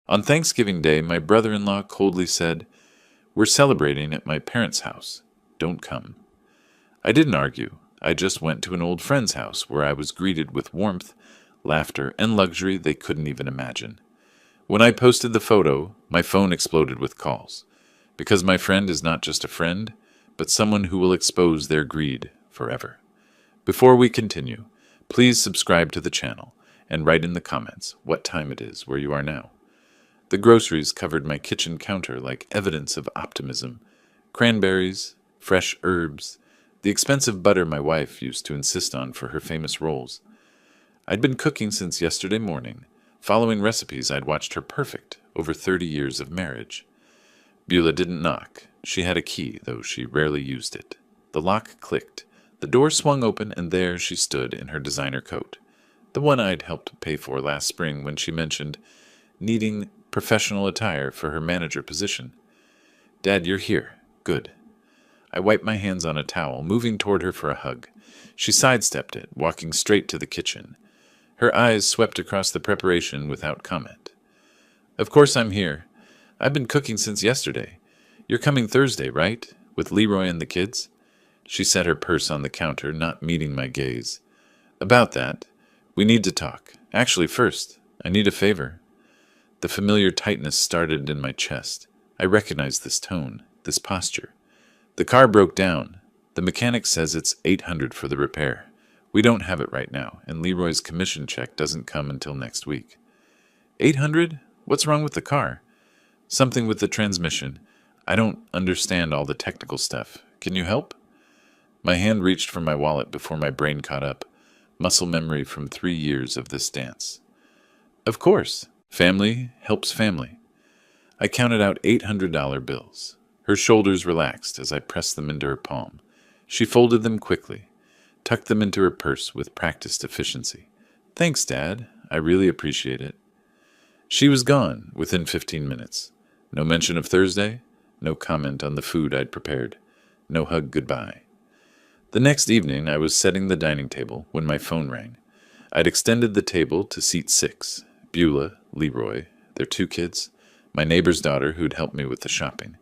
On Thanksgiving Day, my brother-in-law coldly said, "We're celebrating at my parents' house. Don't come." I didn't argue. I just went to an old friend's house where I was greeted with warmth, laughter, and luxury they couldn't even imagine. When I posted the photo, my phone exploded with calls, because my friend is not just a friend, but someone who will expose their greed forever. Before we continue, please subscribe to the channel and write in the comments what time it is where you are now. The groceries covered my kitchen counter like evidence of optimism. Cranberries, fresh herbs, the expensive butter my wife used to insist on for her famous rolls. I'd been cooking since yesterday morning, following recipes I'd watched her perfect over 30 years of marriage. Beulah didn't knock. She had a key, though she rarely used it. The lock clicked. The door swung open, and there she stood in her designer coat, the one I'd helped pay for last spring when she mentioned needing professional attire for her manager position. "Dad, you're here. Good." I wiped my hands on a towel, moving toward her for a hug. She sidestepped it, walking straight to the kitchen. Her eyes swept across the preparation without comment. "Of course I'm here. I've been cooking since yesterday. You're coming Thursday, right? With Leroy and the kids?" She set her purse on the counter, not meeting my gaze. "About that. We need to talk. Actually, first, I need a favor." The familiar tightness started in my chest. I recognized this tone, this posture. "The car broke down. The mechanic says it's $800 for the repair. We don't have it right now, and Leroy's commission check doesn't come until next week." "$800? What's wrong with the car?" "Something with the transmission. I don't understand all the technical stuff. Can you help?" My hand reached for my wallet before my brain caught up. Muscle memory from 3 years of this dance. "Of course. Family helps family." I counted out $800 bills. Her shoulders relaxed as I pressed them into her palm. She folded them quickly, tucked them into her purse with practiced efficiency. "Thanks, Dad. I really appreciate it." She was gone within 15 minutes. No mention of Thursday, no comment on the food I'd prepared, no hug goodbye. The next evening, I was setting the dining table when my phone rang. I'd extended the table to seat 6. Beulah, Leroy, their 2 kids, my neighbor's daughter who'd helped me with the shopping.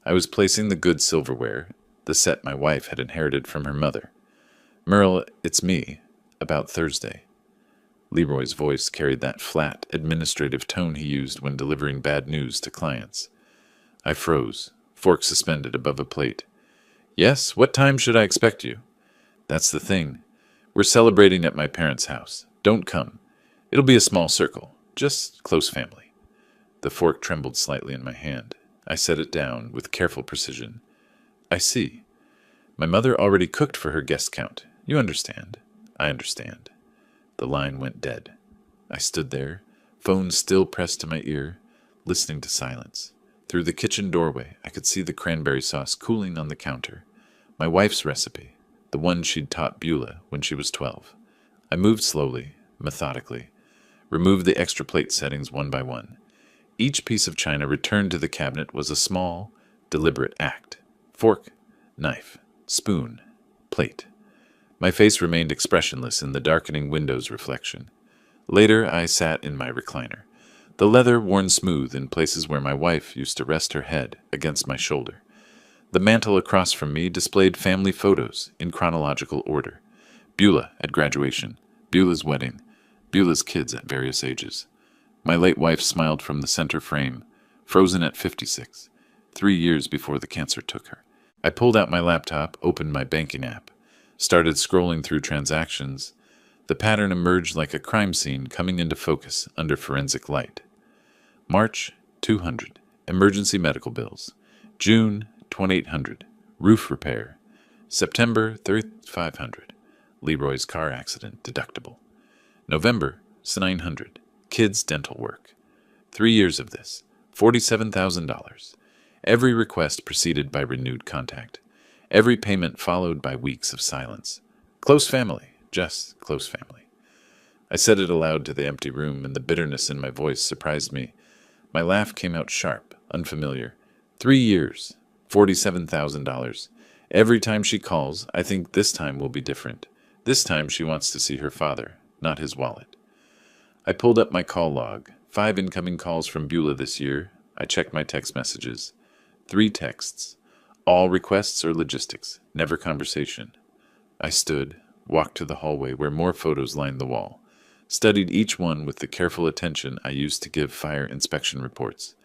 I was placing the good silverware, the set my wife had inherited from her mother. "Merle, it's me. About Thursday." Leroy's voice carried that flat, administrative tone he used when delivering bad news to clients. I froze, fork suspended above a plate. "Yes, what time should I expect you?" "That's the thing. We're celebrating at my parents' house. Don't come. It'll be a small circle, just close family." The fork trembled slightly in my hand. I set it down with careful precision. "I see. My mother already cooked for her guest count. You understand." "I understand." The line went dead. I stood there, phone still pressed to my ear, listening to silence. Through the kitchen doorway, I could see the cranberry sauce cooling on the counter. My wife's recipe, the one she'd taught Beulah when she was 12. I moved slowly, methodically, removed the extra plate settings one by one. Each piece of china returned to the cabinet was a small, deliberate act. Fork, knife, spoon, plate. My face remained expressionless in the darkening window's reflection. Later, I sat in my recliner, the leather worn smooth in places where my wife used to rest her head against my shoulder. The mantel across from me displayed family photos in chronological order. Beulah at graduation, Beulah's wedding, Beulah's kids at various ages. My late wife smiled from the center frame, frozen at 56, 3 years before the cancer took her. I pulled out my laptop, opened my banking app, started scrolling through transactions. The pattern emerged like a crime scene coming into focus under forensic light. March, 200, emergency medical bills. June, 2,800, roof repair. September, 3,500, Leroy's car accident deductible. November, 900, kids' dental work. 3 years of this, $47,000. Every request preceded by renewed contact. Every payment followed by weeks of silence. Close family, just close family. I said it aloud to the empty room, and the bitterness in my voice surprised me. My laugh came out sharp, unfamiliar. 3 years, $47,000. Every time she calls, I think this time will be different. This time she wants to see her father, not his wallet. I pulled up my call log, 5 incoming calls from Beulah this year. I checked my text messages. 3 texts. All requests or logistics, never conversation. I stood, walked to the hallway where more photos lined the wall, studied each one with the careful attention I used to give fire inspection reports.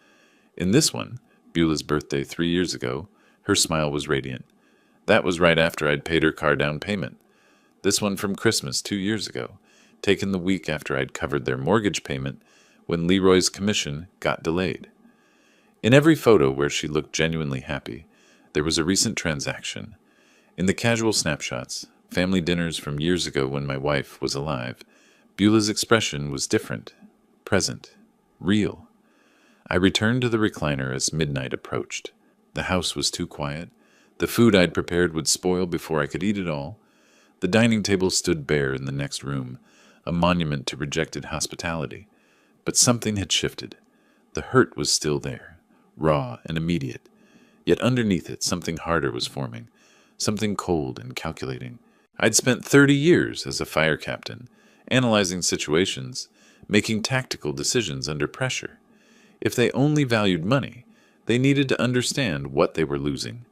In this one, Beulah's birthday 3 years ago, her smile was radiant. That was right after I'd paid her car down payment. This one from Christmas 2 years ago, taken the week after I'd covered their mortgage payment when Leroy's commission got delayed. In every photo where she looked genuinely happy, there was a recent transaction. In the casual snapshots, family dinners from years ago when my wife was alive, Beulah's expression was different, present, real. I returned to the recliner as midnight approached. The house was too quiet. The food I'd prepared would spoil before I could eat it all. The dining table stood bare in the next room, a monument to rejected hospitality. But something had shifted. The hurt was still there, raw and immediate. Yet underneath it, something harder was forming, something cold and calculating. I'd spent 30 years as a fire captain, analyzing situations, making tactical decisions under pressure. If they only valued money, they needed to understand what they were losing.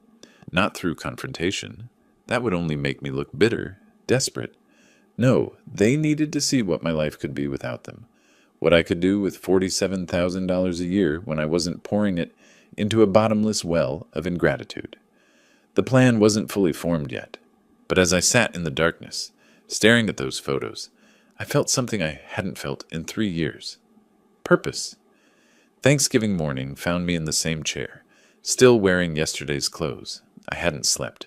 Not through confrontation. That would only make me look bitter, desperate. No, they needed to see what my life could be without them. What I could do with $47,000 a year when I wasn't pouring it into a bottomless well of ingratitude. The plan wasn't fully formed yet, but as I sat in the darkness, staring at those photos, I felt something I hadn't felt in 3 years. Purpose. Thanksgiving morning found me in the same chair, still wearing yesterday's clothes. I hadn't slept.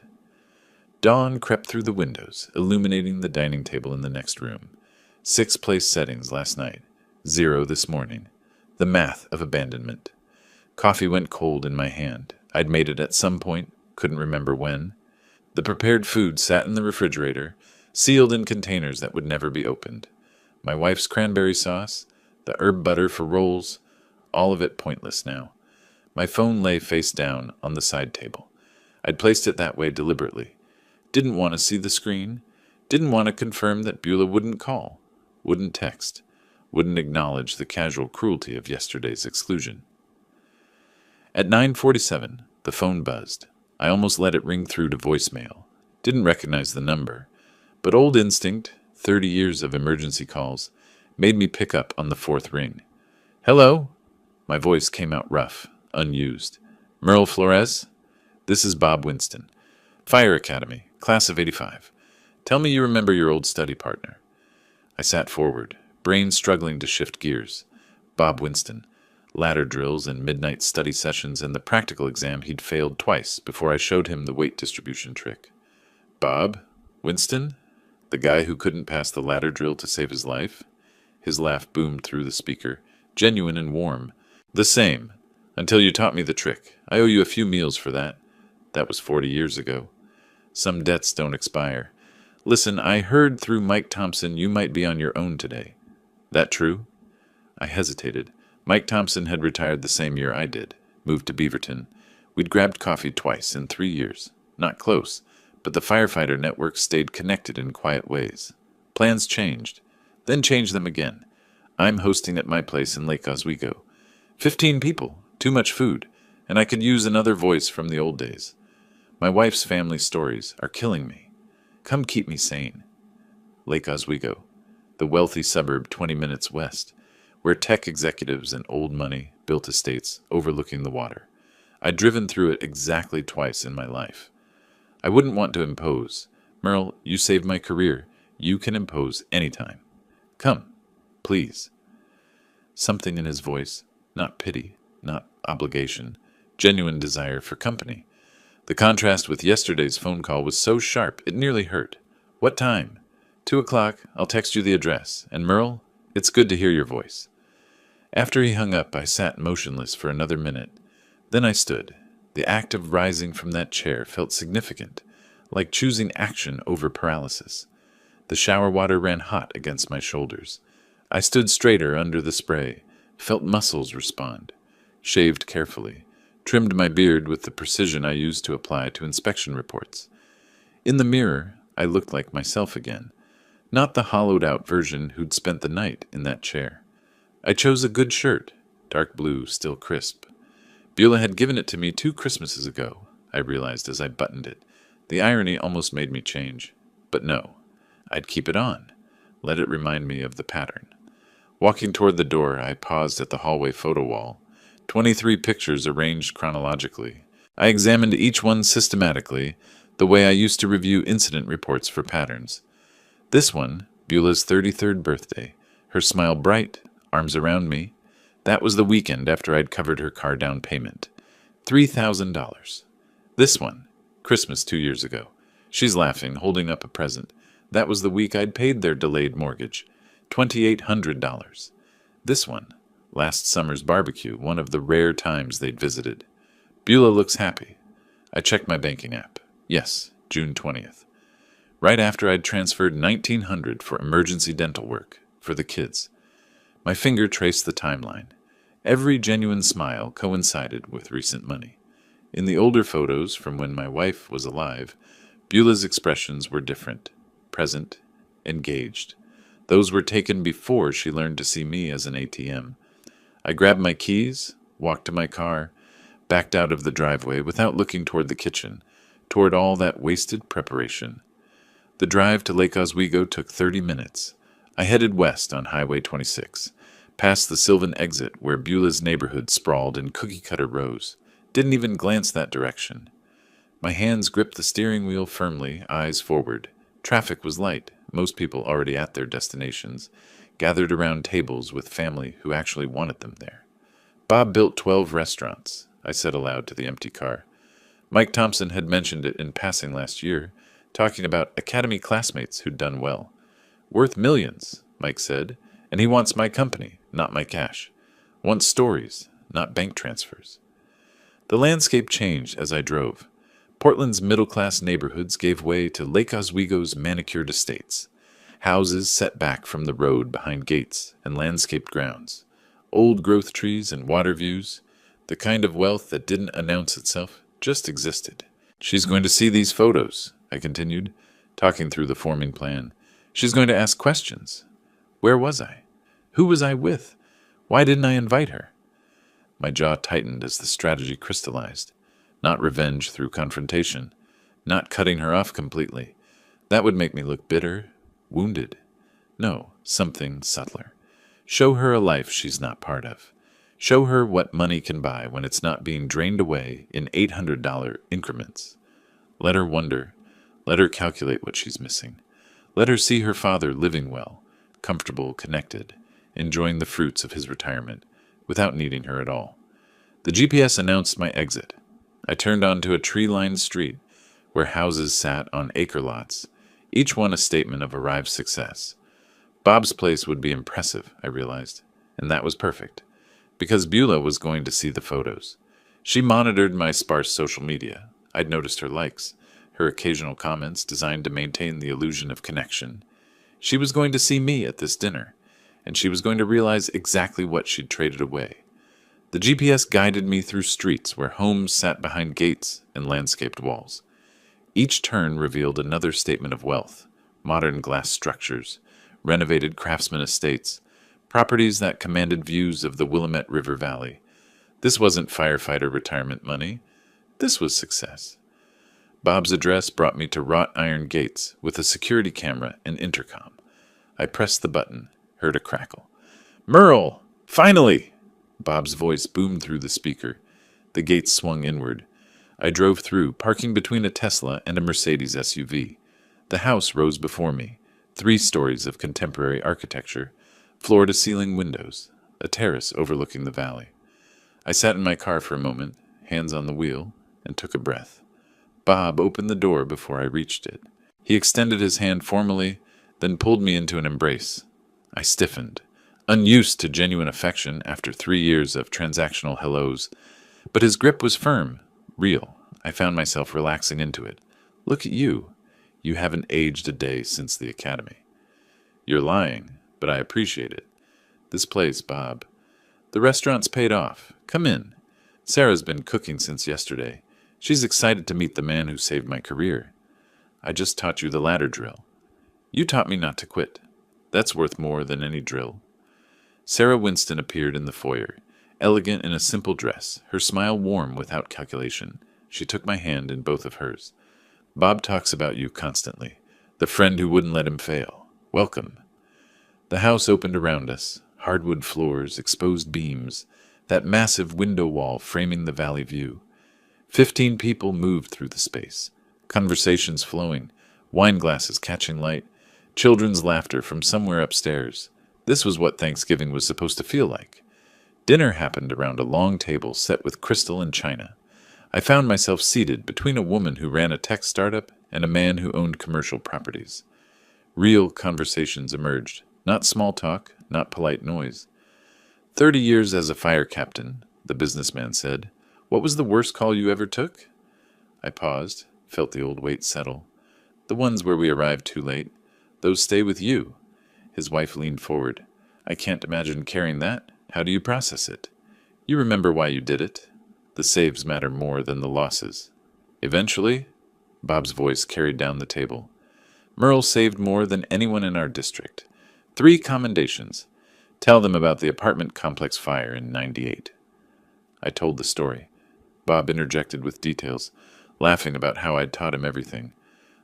Dawn crept through the windows, illuminating the dining table in the next room. 6 place settings last night, 0 this morning. The math of abandonment. Coffee went cold in my hand. I'd made it at some point, couldn't remember when. The prepared food sat in the refrigerator, sealed in containers that would never be opened. My wife's cranberry sauce, the herb butter for rolls, all of it pointless now. My phone lay face down on the side table. I'd placed it that way deliberately. Didn't want to see the screen. Didn't want to confirm that Beulah wouldn't call, wouldn't text, wouldn't acknowledge the casual cruelty of yesterday's exclusion. At 9:47, the phone buzzed. I almost let it ring through to voicemail. Didn't recognize the number, but old instinct, 30 years of emergency calls, made me pick up on the 4th ring. Hello? My voice came out rough, unused. Merle Flores? This is Bob Winston. Fire Academy, class of 85. Tell me you remember your old study partner. I sat forward, brain struggling to shift gears. Bob Winston. Ladder drills and midnight study sessions and the practical exam he'd failed twice before I showed him the weight distribution trick. Bob? Winston? The guy who couldn't pass the ladder drill to save his life? His laugh boomed through the speaker, genuine and warm. The same. Until you taught me the trick. I owe you a few meals for that. That was 40 years ago. Some debts don't expire. Listen, I heard through Mike Thompson you might be on your own today. That true? I hesitated. Mike Thompson had retired the same year I did, moved to Beaverton. We'd grabbed coffee twice in 3 years. Not close, but the firefighter network stayed connected in quiet ways. Plans changed, then changed them again. I'm hosting at my place in Lake Oswego. 15 people, too much food, and I could use another voice from the old days. My wife's family stories are killing me. Come keep me sane. Lake Oswego, the wealthy suburb 20 minutes west, where tech executives and old money built estates overlooking the water. I'd driven through it exactly twice in my life. I wouldn't want to impose. Merle, you saved my career. You can impose anytime. Come, please. Something in his voice, not pity, not obligation, genuine desire for company. The contrast with yesterday's phone call was so sharp it nearly hurt. What time? 2 o'clock. I'll text you the address. And Merle, it's good to hear your voice. After he hung up, I sat motionless for another minute. Then I stood. The act of rising from that chair felt significant, like choosing action over paralysis. The shower water ran hot against my shoulders. I stood straighter under the spray, felt muscles respond, shaved carefully, trimmed my beard with the precision I used to apply to inspection reports. In the mirror, I looked like myself again, not the hollowed-out version who'd spent the night in that chair. I chose a good shirt, dark blue, still crisp. Beulah had given it to me 2 Christmases ago, I realized as I buttoned it. The irony almost made me change. But no, I'd keep it on. Let it remind me of the pattern. Walking toward the door, I paused at the hallway photo wall. 23 pictures arranged chronologically. I examined each one systematically, the way I used to review incident reports for patterns. This one, Beulah's 33rd birthday, her smile bright, arms around me. That was the weekend after I'd covered her car down payment. $3,000. This one, Christmas 2 years ago. She's laughing, holding up a present. That was the week I'd paid their delayed mortgage. $2,800. This one, last summer's barbecue, one of the rare times they'd visited. Beulah looks happy. I checked my banking app. Yes, June 20th. Right after I'd transferred $1,900 for emergency dental work for the kids. My finger traced the timeline. Every genuine smile coincided with recent money. In the older photos from when my wife was alive, Beulah's expressions were different, present, engaged. Those were taken before she learned to see me as an ATM. I grabbed my keys, walked to my car, backed out of the driveway without looking toward the kitchen, toward all that wasted preparation. The drive to Lake Oswego took 30 minutes. I headed west on Highway 26, past the Sylvan exit where Beulah's neighborhood sprawled in cookie-cutter rows. Didn't even glance that direction. My hands gripped the steering wheel firmly, eyes forward. Traffic was light, most people already at their destinations, gathered around tables with family who actually wanted them there. Bob built 12 restaurants, I said aloud to the empty car. Mike Thompson had mentioned it in passing last year, talking about academy classmates who'd done well. Worth millions, Mike said, and he wants my company, not my cash. Wants stories, not bank transfers. The landscape changed as I drove. Portland's middle-class neighborhoods gave way to Lake Oswego's manicured estates. Houses set back from the road behind gates and landscaped grounds. Old growth trees and water views. The kind of wealth that didn't announce itself, just existed. She's going to see these photos, I continued, talking through the forming plan. She's going to ask questions. Where was I? Who was I with? Why didn't I invite her? My jaw tightened as the strategy crystallized. Not revenge through confrontation. Not cutting her off completely. That would make me look bitter, wounded. No, something subtler. Show her a life she's not part of. Show her what money can buy when it's not being drained away in $800 increments. Let her wonder. Let her calculate what she's missing. Let her see her father living well, comfortable, connected, enjoying the fruits of his retirement, without needing her at all. The GPS announced my exit. I turned onto a tree-lined street where houses sat on acre lots, each one a statement of arrived success. Bob's place would be impressive, I realized, and that was perfect, because Beulah was going to see the photos. She monitored my sparse social media. I'd noticed her likes, her occasional comments designed to maintain the illusion of connection. She was going to see me at this dinner, and she was going to realize exactly what she'd traded away. The GPS guided me through streets where homes sat behind gates and landscaped walls. Each turn revealed another statement of wealth, modern glass structures, renovated craftsman estates, properties that commanded views of the Willamette River Valley. This wasn't firefighter retirement money. This was success. Bob's address brought me to wrought iron gates with a security camera and intercom. I pressed the button, heard a crackle. "Merle! Finally!" Bob's voice boomed through the speaker. The gates swung inward. I drove through, parking between a Tesla and a Mercedes SUV. The house rose before me, 3 stories of contemporary architecture, floor-to-ceiling windows, a terrace overlooking the valley. I sat in my car for a moment, hands on the wheel, and took a breath. Bob opened the door before I reached it. He extended his hand formally, then pulled me into an embrace. I stiffened, unused to genuine affection after 3 years of transactional hellos. But his grip was firm, real. I found myself relaxing into it. Look at you. You haven't aged a day since the academy. You're lying, but I appreciate it. This place, Bob. The restaurant's paid off. Come in. Sarah's been cooking since yesterday. She's excited to meet the man who saved my career. I just taught you the ladder drill. You taught me not to quit. That's worth more than any drill. Sarah Winston appeared in the foyer, elegant in a simple dress, her smile warm without calculation. She took my hand in both of hers. Bob talks about you constantly. The friend who wouldn't let him fail. Welcome. The house opened around us. Hardwood floors, exposed beams, that massive window wall framing the valley view. 15 people moved through the space. Conversations flowing, wine glasses catching light, children's laughter from somewhere upstairs. This was what Thanksgiving was supposed to feel like. Dinner happened around a long table set with crystal and china. I found myself seated between a woman who ran a tech startup and a man who owned commercial properties. Real conversations emerged, not small talk, not polite noise. 30 years as a fire captain, the businessman said. What was the worst call you ever took? I paused, felt the old weight settle. The ones where we arrived too late. Those stay with you. His wife leaned forward. I can't imagine carrying that. How do you process it? You remember why you did it. The saves matter more than the losses. Eventually, Bob's voice carried down the table. Merle saved more than anyone in our district. 3 commendations. Tell them about the apartment complex fire in '98. I told the story. Bob interjected with details, laughing about how I'd taught him everything.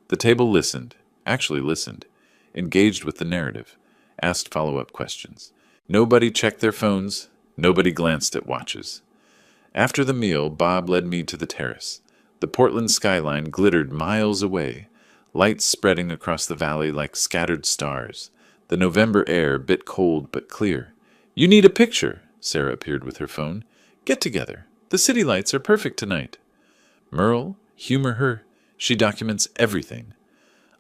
The table listened, actually listened, engaged with the narrative, asked follow-up questions. Nobody checked their phones, nobody glanced at watches. After the meal, Bob led me to the terrace. The Portland skyline glittered miles away, lights spreading across the valley like scattered stars. The November air bit cold but clear. You need a picture, Sarah appeared with her phone. Get together. The city lights are perfect tonight. Merle, humor her. She documents everything.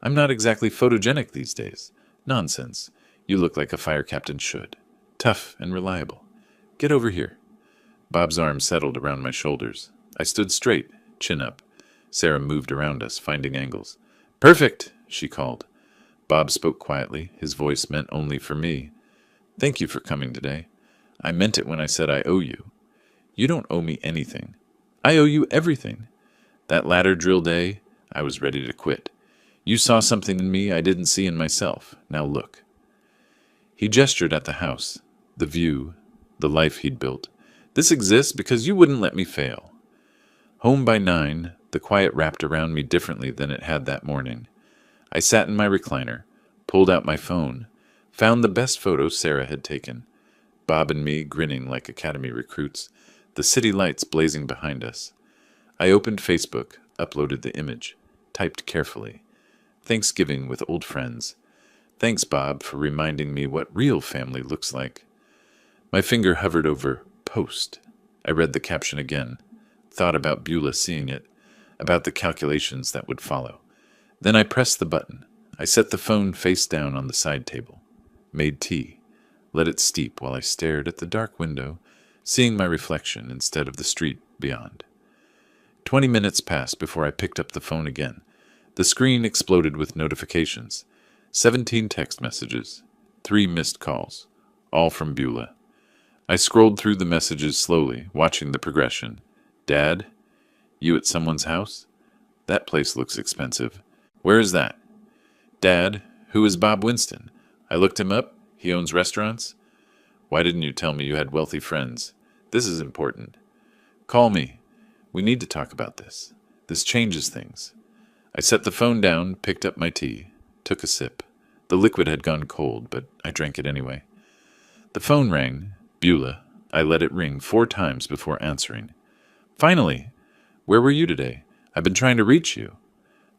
I'm not exactly photogenic these days. Nonsense. You look like a fire captain should. Tough and reliable. Get over here. Bob's arm settled around my shoulders. I stood straight, chin up. Sarah moved around us, finding angles. Perfect, she called. Bob spoke quietly, his voice meant only for me. Thank you for coming today. I meant it when I said I owe you. You don't owe me anything. I owe you everything. That ladder drill day, I was ready to quit. You saw something in me I didn't see in myself. Now look. He gestured at the house, the view, the life he'd built. This exists because you wouldn't let me fail. Home by 9, the quiet wrapped around me differently than it had that morning. I sat in my recliner, pulled out my phone, found the best photos Sarah had taken. Bob and me grinning like academy recruits, the city lights blazing behind us. I opened Facebook, uploaded the image, typed carefully. Thanksgiving with old friends. Thanks, Bob, for reminding me what real family looks like. My finger hovered over post. I read the caption again, thought about Beulah seeing it, about the calculations that would follow. Then I pressed the button. I set the phone face down on the side table, made tea, let it steep while I stared at the dark window, seeing my reflection instead of the street beyond. 20 minutes passed before I picked up the phone again. The screen exploded with notifications. 17 text messages, 3 missed calls, all from Beulah. I scrolled through the messages slowly, watching the progression. Dad? You at someone's house? That place looks expensive. Where is that? Dad, who is Bob Winston? I looked him up. He owns restaurants. Why didn't you tell me you had wealthy friends? This is important. Call me. We need to talk about this. This changes things. I set the phone down, picked up my tea, took a sip. The liquid had gone cold, but I drank it anyway. The phone rang. Beulah. I let it ring 4 times before answering. Finally! Where were you today? I've been trying to reach you.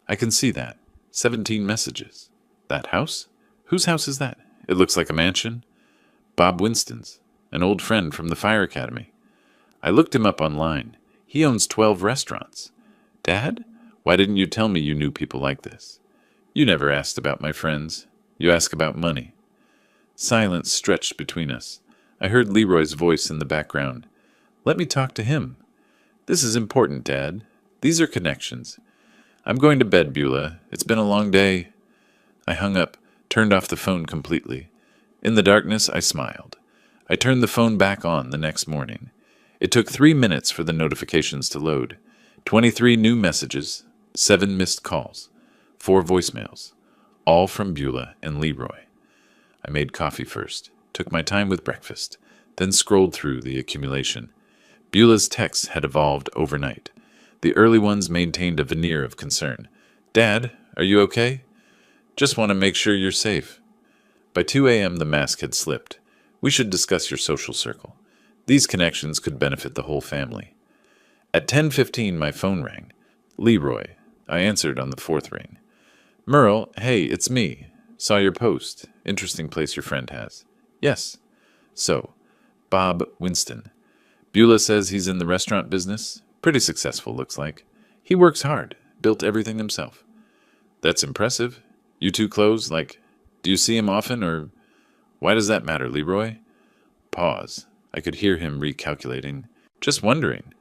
I can see that. 17 messages. That house? Whose house is that? It looks like a mansion. Bob Winston's, an old friend from the fire academy. I looked him up online. He owns 12 restaurants. Dad? Why didn't you tell me you knew people like this? You never asked about my friends. You ask about money. Silence stretched between us. I heard Leroy's voice in the background. Let me talk to him. This is important, Dad. These are connections. I'm going to bed, Beulah. It's been a long day. I hung up, turned off the phone completely. In the darkness, I smiled. I turned the phone back on the next morning. It took 3 minutes for the notifications to load. 23 new messages, 7 missed calls, 4 voicemails, all from Beulah and Leroy. I made coffee first. took my time with breakfast, then scrolled through the accumulation. Beulah's texts had evolved overnight. The early ones maintained a veneer of concern. "Dad, are you okay? Just want to make sure you're safe." By 2 a.m., the mask had slipped. "We should discuss your social circle. These connections could benefit the whole family." At 10:15, my phone rang. "Leroy." I answered on the fourth ring. "Merle, hey, it's me. Saw your post. Interesting place your friend has." "Yes." "So, Bob Winston. Beulah says he's in the restaurant business. Pretty successful, looks like. He works hard. Built everything himself." "That's impressive. You two close, like, do you see him often, or why does that matter, Leroy?" Pause. I could hear him recalculating. "Just wondering.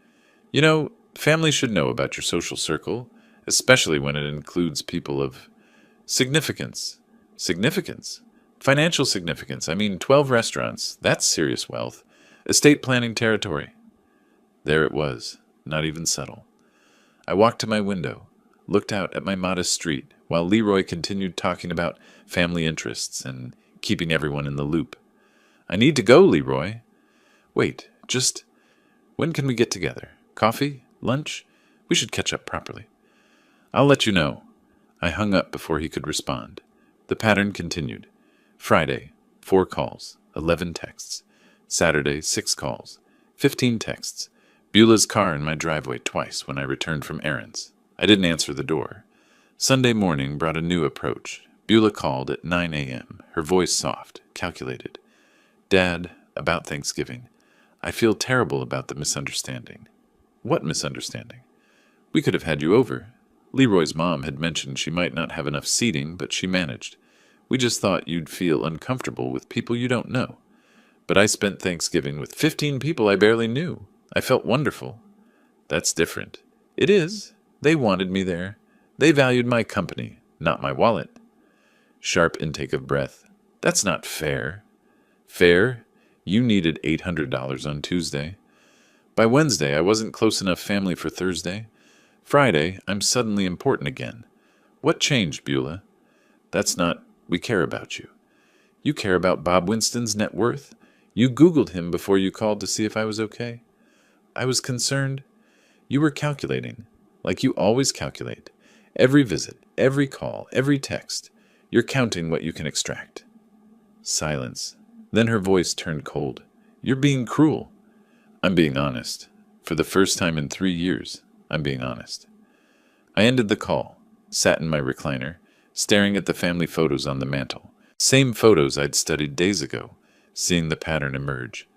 You know, families should know about your social circle, especially when it includes people of significance." "Significance? Financial significance. I mean, 12 restaurants. That's serious wealth. Estate planning territory." There it was, not even subtle. I walked to my window, looked out at my modest street, while Leroy continued talking about family interests and keeping everyone in the loop. "I need to go, Leroy." "Wait, just when can we get together? Coffee? Lunch? We should catch up properly." "I'll let you know." I hung up before he could respond. The pattern continued. Friday, 4 calls, 11 texts. Saturday, 6 calls, 15 texts. Beulah's car in my driveway twice when I returned from errands. I didn't answer the door. Sunday morning brought a new approach. Beulah called at 9 a.m., her voice soft, calculated. "Dad, about Thanksgiving. I feel terrible about the misunderstanding." "What misunderstanding?" "We could have had you over. Leroy's mom had mentioned she might not have enough seating, but she managed. We just thought you'd feel uncomfortable with people you don't know. But I spent Thanksgiving with 15 people I barely knew. I felt wonderful." "That's different." "It is. They wanted me there. They valued my company, not my wallet." Sharp intake of breath. "That's not fair." "Fair? You needed $800 on Tuesday. By Wednesday, I wasn't close enough family for Thursday. Friday, I'm suddenly important again. What changed, Beulah?" "That's not... We care about you." "You care about Bob Winston's net worth? You Googled him before you called to see if I was okay?" "I was concerned." "You were calculating, like you always calculate. Every visit, every call, every text. You're counting what you can extract." Silence. Then her voice turned cold. "You're being cruel." "I'm being honest. For the first time in 3 years, I'm being honest." I ended the call, sat in my recliner, staring at the family photos on the mantel. Same photos I'd studied days ago, seeing the pattern emerge.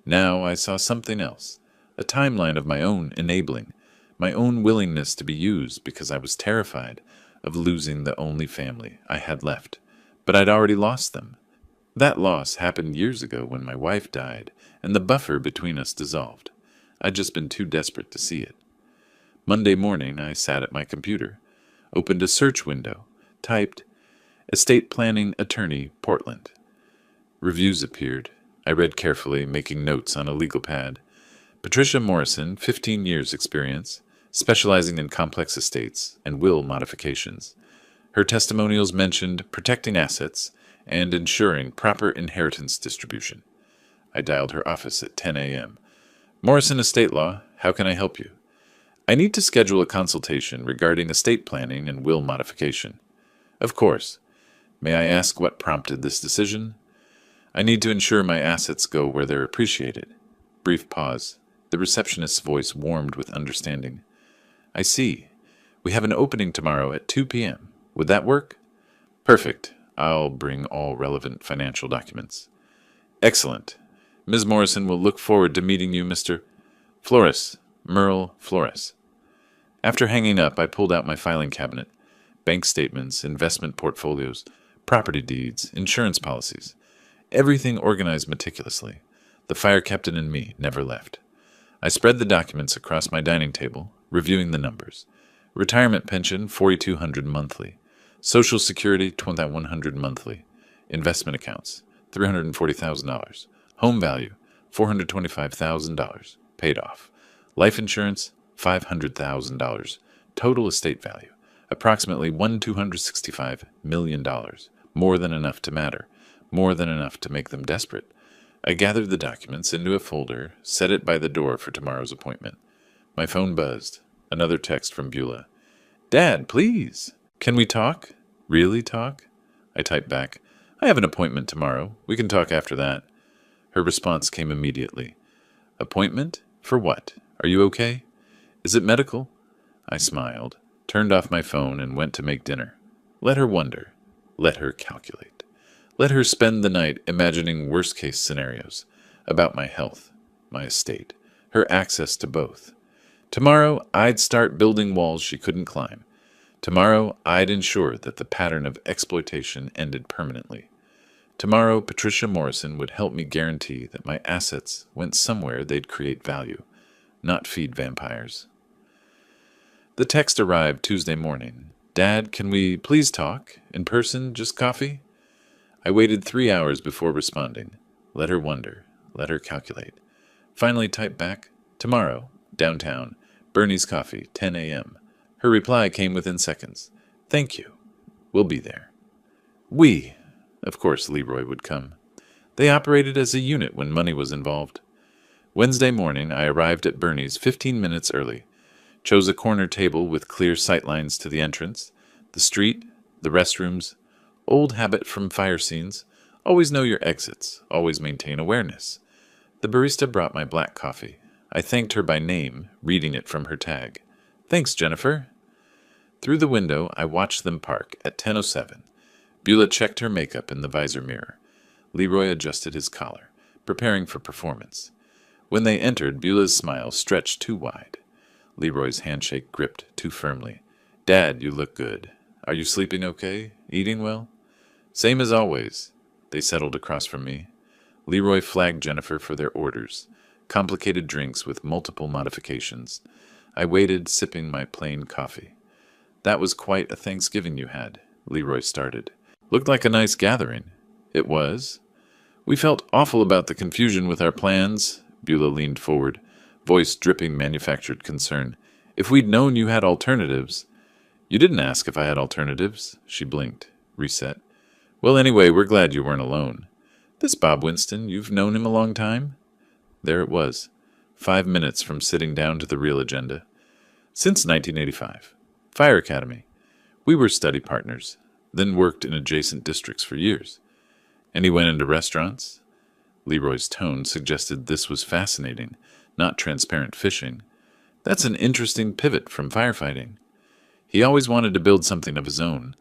Now I saw something else, a timeline of my own enabling, my own willingness to be used because I was terrified of losing the only family I had left. But I'd already lost them. That loss happened years ago when my wife died and the buffer between us dissolved. I'd just been too desperate to see it. Monday morning, I sat at my computer, opened a search window, typed, "Estate Planning Attorney, Portland." Reviews appeared. I read carefully, making notes on a legal pad. Patricia Morrison, 15 years experience, specializing in complex estates and will modifications. Her testimonials mentioned protecting assets and ensuring proper inheritance distribution. I dialed her office at 10 a.m. "Morrison Estate Law, how can I help you?" "I need to schedule a consultation regarding estate planning and will modification." "Of course. May I ask what prompted this decision?" "I need to ensure my assets go where they're appreciated." Brief pause. The receptionist's voice warmed with understanding. "I see. We have an opening tomorrow at 2 p.m. Would that work?" "Perfect. I'll bring all relevant financial documents." "Excellent. Ms. Morrison will look forward to meeting you, Mr. Flores, Merle Flores." After hanging up, I pulled out my filing cabinet. Bank statements, investment portfolios, property deeds, insurance policies. Everything organized meticulously. The fire captain in me never left. I spread the documents across my dining table, reviewing the numbers. Retirement pension, $4,200 monthly. Social Security, $2,100 monthly. Investment accounts, $340,000. Home value, $425,000. Paid off. Life insurance, $500,000. Total estate value, approximately $1,265 million. More than enough to matter. more than enough to make them desperate. I gathered the documents into a folder, set it by the door for tomorrow's appointment. My phone buzzed. Another text from Beulah. Dad, please. Can we talk? Really talk? I typed back. I have an appointment tomorrow. We can talk after that. Her response came immediately. Appointment? For what? Are you okay? Is it medical? I smiled, turned off my phone, and went to make dinner. Let her wonder. Let her calculate. Let her spend the night imagining worst-case scenarios about my health, my estate, her access to both. Tomorrow, I'd start building walls she couldn't climb. Tomorrow, I'd ensure that the pattern of exploitation ended permanently. Tomorrow, Patricia Morrison would help me guarantee that my assets went somewhere they'd create value, not feed vampires. The text arrived Tuesday morning. Dad, can we please talk? In person, just coffee? I waited 3 hours before responding. Let her wonder. Let her calculate. Finally typed back, tomorrow, downtown, Bernie's Coffee, 10 a.m. Her reply came within seconds. Thank you. We'll be there. We. Of course Leroy would come. They operated as a unit when money was involved. Wednesday morning, I arrived at Bernie's 15 minutes early. Chose a corner table with clear sightlines to the entrance, the street, the restrooms. Old habit from fire scenes. Always know your exits. Always maintain awareness. The barista brought my black coffee. I thanked her by name, reading it from her tag. Thanks, Jennifer. Through the window, I watched them park at 10:07. Beulah checked her makeup in the visor mirror. Leroy adjusted his collar, preparing for performance. When they entered, Beulah's smile stretched too wide. Leroy's handshake gripped too firmly. Dad, you look good. Are you sleeping okay? Eating well? Same as always. They settled across from me. Leroy flagged Jennifer for their orders. Complicated drinks with multiple modifications. I waited, sipping my plain coffee. That was quite a Thanksgiving you had, Leroy started. Looked like a nice gathering. It was. We felt awful about the confusion with our plans. Beulah leaned forward, voice dripping manufactured concern. If we'd known you had alternatives. You didn't ask if I had alternatives. She blinked, reset. Well, anyway, we're glad you weren't alone. This Bob Winston, you've known him a long time? There it was, 5 minutes from sitting down to the real agenda. Since 1985. Fire Academy. We were study partners, then worked in adjacent districts for years. And he went into restaurants? Leroy's tone suggested this was fascinating, not transparent fishing. That's an interesting pivot from firefighting. He always wanted to build something of his own.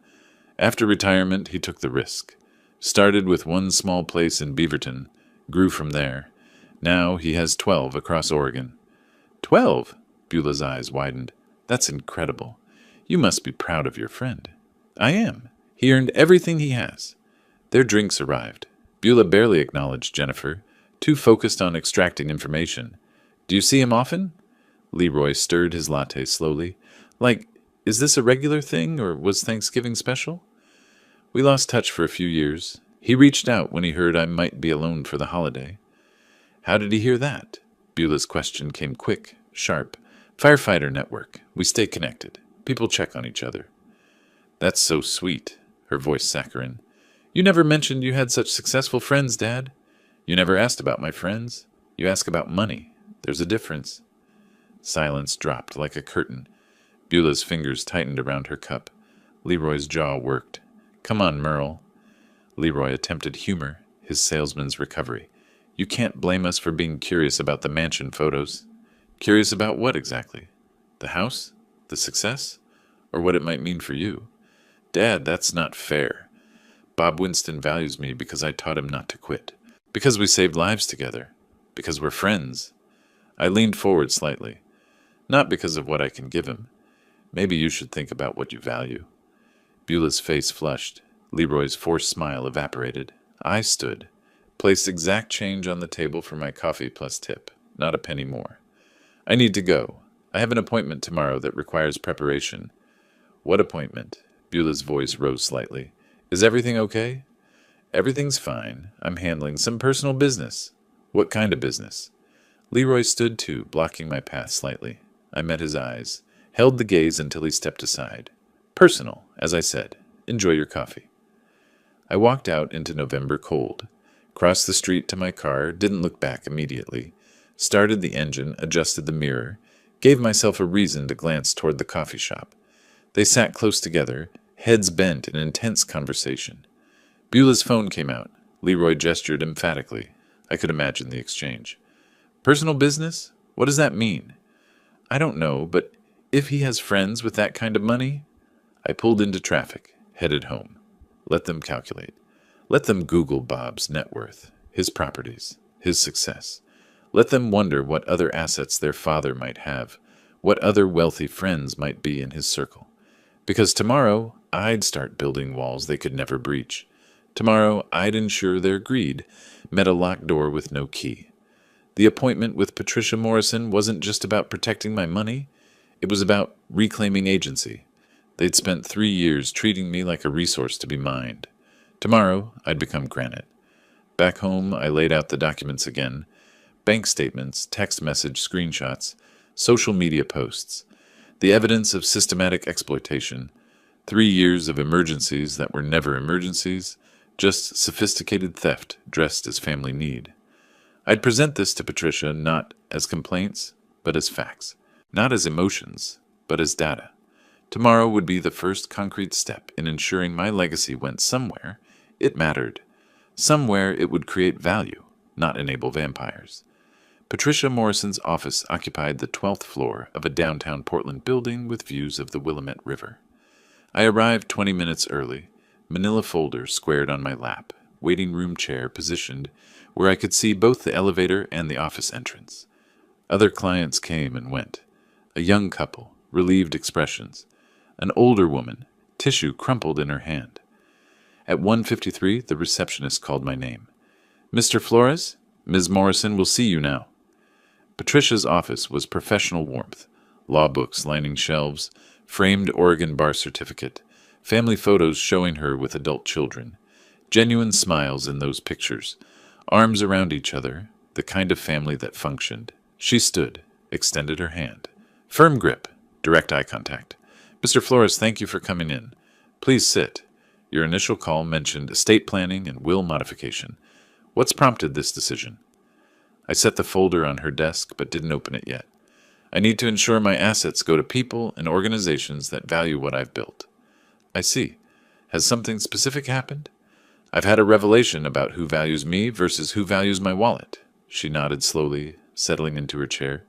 After retirement, he took the risk. Started with one small place in Beaverton, grew from there. Now he has 12 across Oregon. 12? Beulah's eyes widened. That's incredible. You must be proud of your friend. I am. He earned everything he has. Their drinks arrived. Beulah barely acknowledged Jennifer, too focused on extracting information. Do you see him often? Leroy stirred his latte slowly. Like, is this a regular thing, or was Thanksgiving special? We lost touch for a few years. He reached out when he heard I might be alone for the holiday. How did he hear that? Beulah's question came quick, sharp. Firefighter network. We stay connected. People check on each other. That's so sweet, her voice saccharine. You never mentioned you had such successful friends, Dad. You never asked about my friends. You ask about money. There's a difference. Silence dropped like a curtain. Beulah's fingers tightened around her cup. Leroy's jaw worked. Come on, Merle. Leroy attempted humor, his salesman's recovery. You can't blame us for being curious about the mansion photos. Curious about what exactly? The house? The success? Or what it might mean for you? Dad, that's not fair. Bob Winston values me because I taught him not to quit. Because we saved lives together. Because we're friends. I leaned forward slightly. Not because of what I can give him. Maybe you should think about what you value. Beulah's face flushed. Leroy's forced smile evaporated. I stood. Placed exact change on the table for my coffee plus tip. Not a penny more. I need to go. I have an appointment tomorrow that requires preparation. What appointment? Beulah's voice rose slightly. Is everything okay? Everything's fine. I'm handling some personal business. What kind of business? Leroy stood too, blocking my path slightly. I met his eyes, held the gaze until he stepped aside. Personal, as I said. Enjoy your coffee. I walked out into November cold, crossed the street to my car, didn't look back immediately, started the engine, adjusted the mirror, gave myself a reason to glance toward the coffee shop. They sat close together, heads bent in intense conversation. Beulah's phone came out. Leroy gestured emphatically. I could imagine the exchange. Personal business? What does that mean? I don't know, but if he has friends with that kind of money? I pulled into traffic, headed home. Let them calculate. Let them Google Bob's net worth, his properties, his success. Let them wonder what other assets their father might have, what other wealthy friends might be in his circle. Because tomorrow, I'd start building walls they could never breach. Tomorrow, I'd ensure their greed met a locked door with no key. The appointment with Patricia Morrison wasn't just about protecting my money. It was about reclaiming agency. They'd spent 3 years treating me like a resource to be mined. Tomorrow, I'd become granite. Back home, I laid out the documents again. Bank statements, text message screenshots, social media posts. The evidence of systematic exploitation. 3 years of emergencies that were never emergencies, just sophisticated theft dressed as family need. I'd present this to Patricia not as complaints, but as facts. Not as emotions, but as data. Tomorrow would be the first concrete step in ensuring my legacy went somewhere it mattered. Somewhere it would create value, not enable vampires. Patricia Morrison's office occupied the 12th floor of a downtown Portland building with views of the Willamette River. I arrived 20 minutes early, manila folder squared on my lap, waiting room chair positioned where I could see both the elevator and the office entrance. Other clients came and went. A young couple, relieved expressions. An older woman, tissue crumpled in her hand. At 1:53, the receptionist called my name. "Mr. Flores, Ms. Morrison will see you now." Patricia's office was professional warmth. Law books lining shelves, framed Oregon bar certificate, family photos showing her with adult children. Genuine smiles in those pictures. Arms around each other, the kind of family that functioned. She stood, extended her hand. Firm grip, direct eye contact. "Mr. Flores, thank you for coming in. Please sit. Your initial call mentioned estate planning and will modification. What's prompted this decision?" I set the folder on her desk, but didn't open it yet. I need to ensure my assets go to people and organizations that value what I've built. I see. Has something specific happened? I've had a revelation about who values me versus who values my wallet. She nodded slowly, settling into her chair.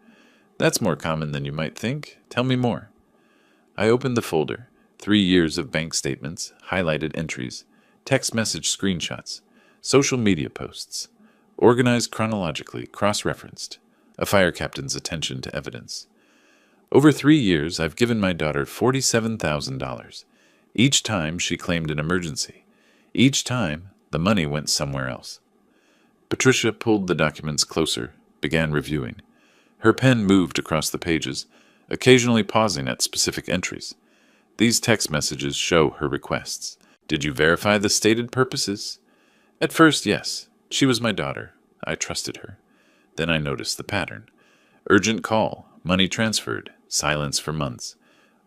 That's more common than you might think. Tell me more. I opened the folder. 3 years of bank statements, highlighted entries, text message screenshots, social media posts, organized chronologically, cross-referenced, a fire captain's attention to evidence. Over 3 years, I've given my daughter $47,000. Each time she claimed an emergency. Each time, the money went somewhere else. Patricia pulled the documents closer, began reviewing. Her pen moved across the pages, occasionally pausing at specific entries. These text messages show her requests. Did you verify the stated purposes? At first, yes. She was my daughter. I trusted her. Then I noticed the pattern. Urgent call, money transferred, silence for months,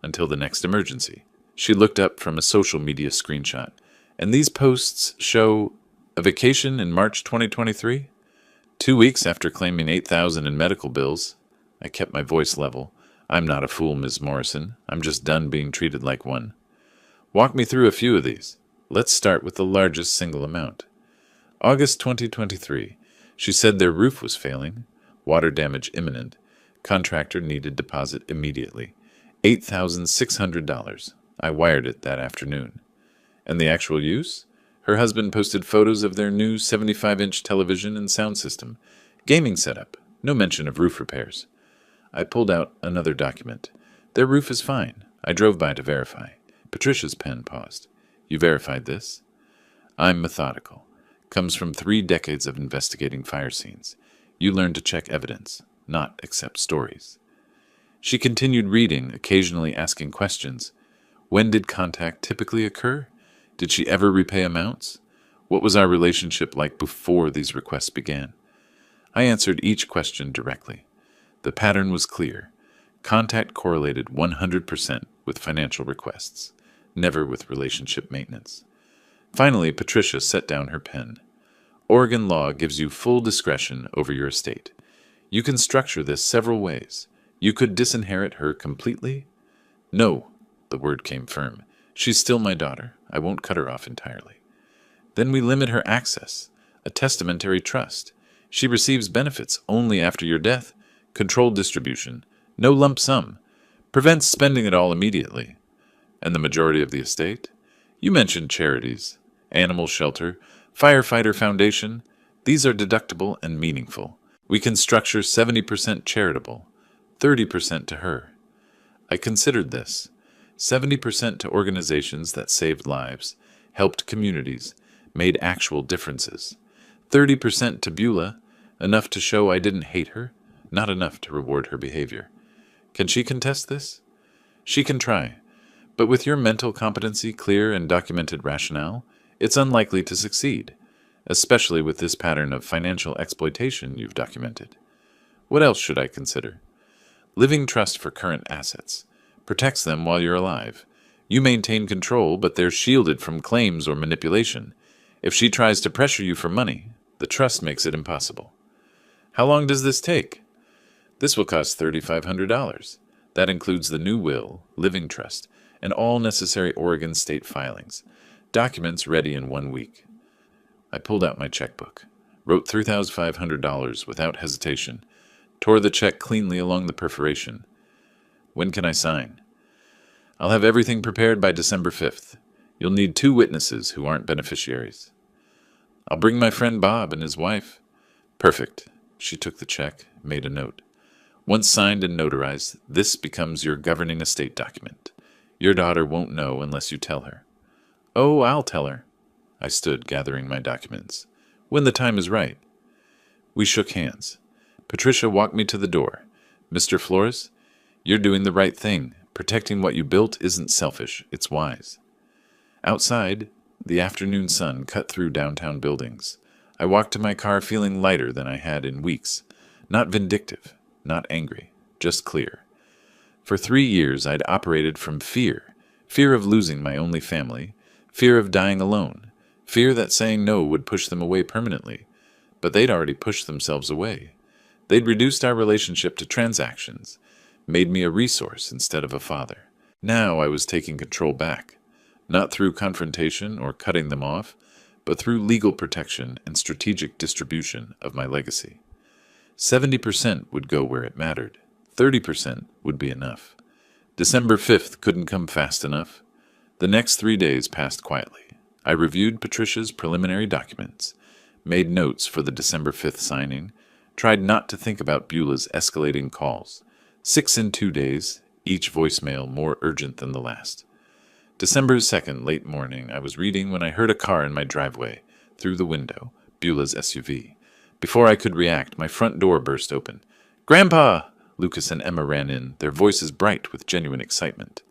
until the next emergency. She looked up from a social media screenshot. And these posts show a vacation in March 2023? 2 weeks after claiming $8,000 in medical bills. I kept my voice level. I'm not a fool, Ms. Morrison. I'm just done being treated like one. Walk me through a few of these. Let's start with the largest single amount. August 2023. She said their roof was failing. Water damage imminent. Contractor needed deposit immediately. $8,600. I wired it that afternoon. And the actual use? Her husband posted photos of their new 75-inch television and sound system. Gaming setup. No mention of roof repairs. I pulled out another document. Their roof is fine. I drove by to verify. Patricia's pen paused. You verified this? I'm methodical. Comes from 3 decades of investigating fire scenes. You learn to check evidence, not accept stories. She continued reading, occasionally asking questions. When did contact typically occur? Did she ever repay amounts? What was our relationship like before these requests began? I answered each question directly. The pattern was clear. Contact correlated 100% with financial requests, never with relationship maintenance. Finally, Patricia set down her pen. Oregon law gives you full discretion over your estate. You can structure this several ways. You could disinherit her completely. No, the word came firm. She's still my daughter. I won't cut her off entirely. Then we limit her access. A testamentary trust. She receives benefits only after your death. Controlled distribution. No lump sum. Prevents spending it all immediately. And the majority of the estate? You mentioned charities, animal shelter, firefighter foundation. These are deductible and meaningful. We can structure 70% charitable, 30% to her. I considered this. 70% to organizations that saved lives, helped communities, made actual differences. 30% to Beulah, enough to show I didn't hate her, not enough to reward her behavior. Can she contest this? She can try. But with your mental competency clear and documented rationale, it's unlikely to succeed, especially with this pattern of financial exploitation you've documented. What else should I consider? Living trust for current assets. Protects them while you're alive. You maintain control, but they're shielded from claims or manipulation. If she tries to pressure you for money, the trust makes it impossible. How long does this take? This will cost $3,500. That includes the new will, living trust, and all necessary Oregon state filings. Documents ready in 1 week. I pulled out my checkbook, wrote $3,500 without hesitation, tore the check cleanly along the perforation. When can I sign? I'll have everything prepared by December 5th. You'll need 2 witnesses who aren't beneficiaries. I'll bring my friend Bob and his wife. Perfect. She took the check, made a note. Once signed and notarized, this becomes your governing estate document. Your daughter won't know unless you tell her. Oh, I'll tell her. I stood, gathering my documents. When the time is right. We shook hands. Patricia walked me to the door. Mr. Flores, you're doing the right thing. Protecting what you built isn't selfish, it's wise. Outside, the afternoon sun cut through downtown buildings. I walked to my car feeling lighter than I had in weeks. Not vindictive, not angry, just clear. For 3 years I'd operated from fear. Fear of losing my only family. Fear of dying alone. Fear that saying no would push them away permanently. But they'd already pushed themselves away. They'd reduced our relationship to transactions. Made me a resource instead of a father. Now I was taking control back. Not through confrontation or cutting them off, but through legal protection and strategic distribution of my legacy. 70% would go where it mattered. 30% would be enough. December 5th couldn't come fast enough. The next 3 days passed quietly. I reviewed Patricia's preliminary documents, made notes for the December 5th signing, tried not to think about Beulah's escalating calls. 6 in 2 days, each voicemail more urgent than the last. December 2nd, late morning, I was reading when I heard a car in my driveway, through the window, Beulah's SUV. Before I could react, my front door burst open. "Grandpa!" Lucas and Emma ran in, their voices bright with genuine excitement.